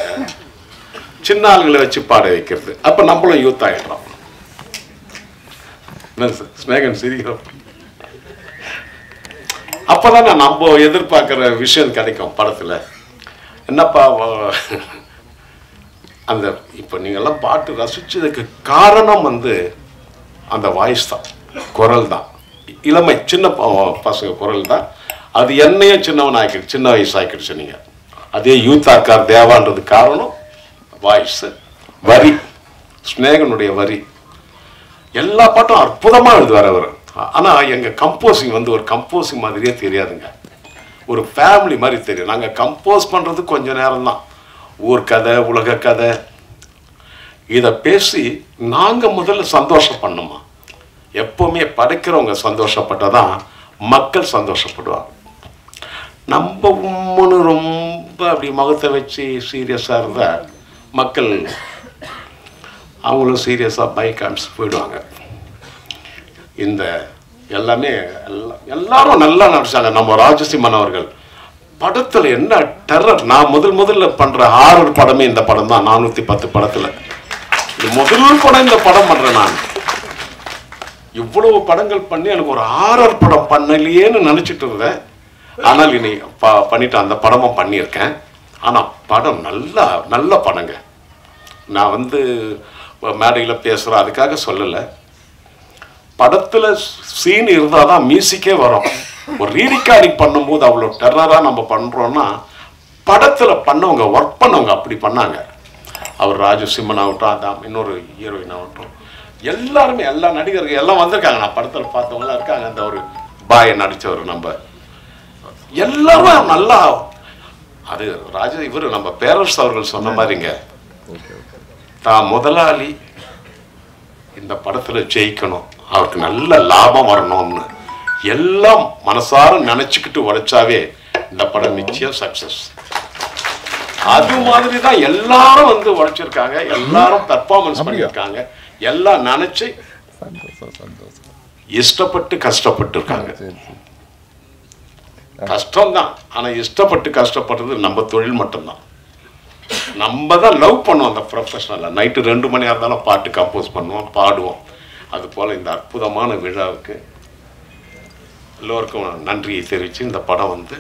சின்ன ஆளுங்களை வச்சு பாட வைக்கிறது. அப்போ நம்மளும் யூத் ஆகிடுறோம். ஸ்நேகன் சிரிக்கிறோம். அப்போதான் நம்ம எதிர்பார்க்குற விஷயம் கிடைக்கும் படத்தில். என்னப்பா அந்த இப்போ நீங்கள்லாம் பாட்டு ரசிச்சதுக்கு காரணம் வந்து அந்த வாய்ஸ் தான், குரல் தான், இளமை சின்ன பசங்க குரல் தான். அது என்னையும் சின்னவன் ஆக்கிடுச்சு, சின்ன வயசு ஆக்கிடுச்சு. நீங்கள் அதே யூத் ஆக்கார் தேவான்றது காரணம் வாய்ஸு, வரி, ஸ்நேகனுடைய வரி. எல்லா பாட்டும் அற்புதமாக எழுதுவார் அவர். ஆனால் எங்கள் கம்போசிங் வந்து ஒரு கம்போசிங் மாதிரியே தெரியாதுங்க, ஒரு ஃபேமிலி மாதிரி தெரியும். நாங்கள் கம்போஸ் பண்ணுறது கொஞ்சம் நேரம் தான். ஊர் கதை, உலக கதை, இதை பேசி நாங்கள் முதல்ல சந்தோஷப்படணுமா. எப்போவுமே படைக்கிறவங்க சந்தோஷப்பட்டாதான் மக்கள் சந்தோஷப்படுவாங்க. நம்ம உம்முன்னு ரொம்ப அப்படி முகத்தை வச்சு சீரியஸாக இருந்தால் மக்கள் அவங்களும் சீரியஸாக பைக்கான்ஸ் போயிடுவாங்க. இந்த எல்லாமே எல்லாரும் நல்லா நடிச்சாங்க. நம்ம ராஜசிம்மன் அவர்கள் படத்தில் என்ன டெரர். நான் முதல்ல பண்ணுற ஹாரர் படமே இந்த படம் தான். 410 படத்தில் இது முதல் படம் இந்த படம் பண்ணுறேன். நான் இவ்வளவு படங்கள் பண்ணி எனக்கு ஒரு ஹாரர் படம் பண்ணலையேன்னு நினச்சிட்டு இருந்தேன். ஆனால் இனி பண்ணிட்டு அந்த படமும் பண்ணியிருக்கேன். ஆனால் படம் நல்ல படங்க. நான் வந்து மேடையில் பேசுகிறேன் அதுக்காக சொல்லலை. படத்தில் சீன் இருந்தால் தான் மியூசிக்கே வரும். ஒரு ரீரிகார்டிங் பண்ணும்போது அவ்வளோ டெரராக நம்ம பண்ணுறோன்னா படத்தில் பண்ணவங்க, ஒர்க் பண்ணவங்க அப்படி பண்ணாங்க. அவர் ராஜசிம்மன் ஆகட்டும், அதான் இன்னொரு ஹீரோயின் ஆகட்டும், எல்லாருமே எல்லா நடிகர்கள் எல்லாம் வந்திருக்காங்க. நான் படத்தில் பார்த்தவங்களாம் இருக்காங்க. அந்த ஒரு பாயை நடித்தவர் நம்ம எல்லாரும் நல்லா. அது இவர் நம்ம பேரரசு அவர்கள் சொன்ன மாதிரிங்க, தான் முதலாளி இந்த படத்தில் ஜெயிக்கணும், அவருக்கு நல்ல லாபம் வரணும்னு எல்லாம் மனசார நினைச்சுக்கிட்டு உழைச்சாவே இந்த படம் நிச்சயம் சக்சஸ். அது மாதிரி தான் எல்லாரும் வந்து உழைச்சிருக்காங்க, எல்லாரும் பெர்ஃபார்மன்ஸ் பண்ணியிருக்காங்க, எல்லாம் நினைச்சு இஷ்டப்பட்டு கஷ்டப்பட்டு இருக்காங்க. கஷ்டம்தான், ஆனா இஷ்டப்பட்டு கஷ்டப்படுறது நம்ம தொழில் மட்டும்தான். நம்ம தான் லவ் பண்ணுவோம் அந்த ப்ரொஃபஷனலை. நைட்டு 2 மணியாக இருந்தாலும் பாட்டு கம்போஸ் பண்ணுவோம், பாடுவோம். அது போல் இந்த அற்புதமான விழாவுக்கு எல்லோருக்கும் நன்றியை தெரிவித்து இந்த படம் வந்து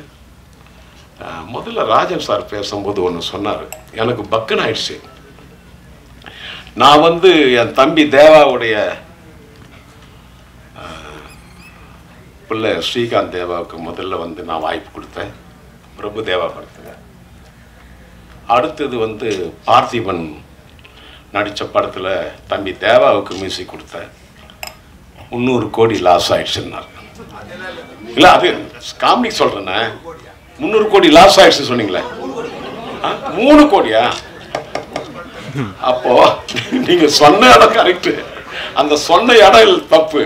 முதல்ல ராஜன் சார் பேசும்போது ஒன்று சொன்னார், எனக்கு பக்குன்னு ஆயிடுச்சு. நான் வந்து என் தம்பி தேவாவுடைய பிள்ளை ஸ்ரீகாந்த் தேவாவுக்கு முதல்ல வந்து நான் வாய்ப்பு கொடுத்தேன், பிரபு தேவா படத்துங்க. அடுத்தது வந்து பார்த்திபன் நடித்த படத்தில் தம்பி தேவாவுக்கு மியூசிக் கொடுத்தேன். 300 கோடி லாஸ் ஆயிடுச்சுன்னார். இல்லை அது காமெடி சொல்கிறேண்ணே. 300 கோடி லாஸ் ஆயிடுச்சு சொன்னீங்களே, 3 கோடியா? அப்போ நீங்க சொன்ன இடம் கரெக்டு, அந்த சொன்ன இடம் தப்பு.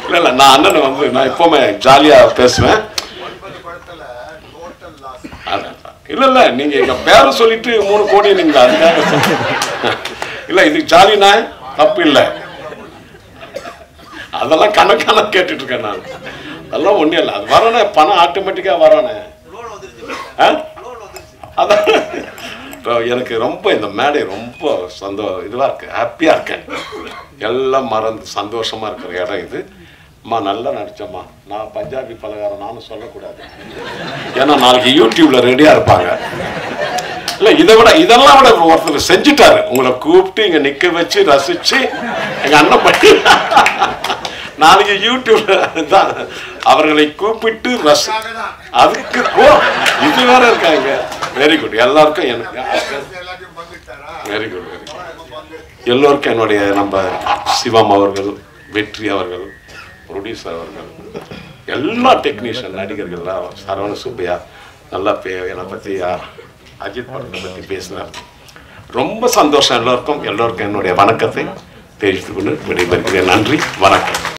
இல்ல இல்ல, நான் அண்ணனை வந்து நான் எப்பவுமே ஜாலியா பேசுவேன். இல்ல இல்ல, நீங்க எங்க பேரை சொல்லிட்டு 3 கோடி நீங்க அதுக்காக இல்ல, இது ஜாலினா தப்பு இல்லை. அதெல்லாம் கணக்கான கேட்டுட்டு இருக்கேன் நான். அதெல்லாம் ஒன்றும் இல்லை, அது வரனே, பணம் ஆட்டோமேட்டிக்காக வரனே. அதான் எனக்கு ரொம்ப இந்த மேடை ரொம்ப இதுவாக இருக்கு, ஹாப்பியாக இருக்கேன். எல்லாம் மறந்து சந்தோஷமாக இருக்கிற இடம் இது. அம்மா நல்லா நடிச்சம்மா. நான் பஞ்சாபி பலகாரம் நானும் சொல்லக்கூடாது, ஏன்னா நாளைக்கு யூடியூப்ல ரெடியாக இருப்பாங்க. இல்லை இதெல்லாம் விட ஒருத்தர் செஞ்சுட்டாரு, உங்களை கூப்பிட்டு இங்கே நிற்க வச்சு ரசிச்சு எங்கள் அண்ணன் பண்ணி நாளைக்கு யூடியூப்ல தான் அவர்களை கூப்பிட்டு அதுக்கு இது வேற இருக்காங்க. வெரி குட், எல்லாருக்கும் எனக்கு வெரி குட் வெரி குட். எல்லோருக்கும் என்னுடைய நம்ம சிவம் அவர்கள், வெற்றி அவர்கள், ப்ரொடியூசர் அவர்கள், எல்லா டெக்னீஷியன் நடிகர்கள்லாம், சரவண சுப்பையா நல்லா என்னை பற்றி அஜித் படத்தை பற்றி பேசினார். ரொம்ப சந்தோஷம். எல்லோருக்கும் என்னுடைய வணக்கத்தை தெரிவித்துக் கொண்டு விடைபெறுகிறேன். நன்றி, வணக்கம்.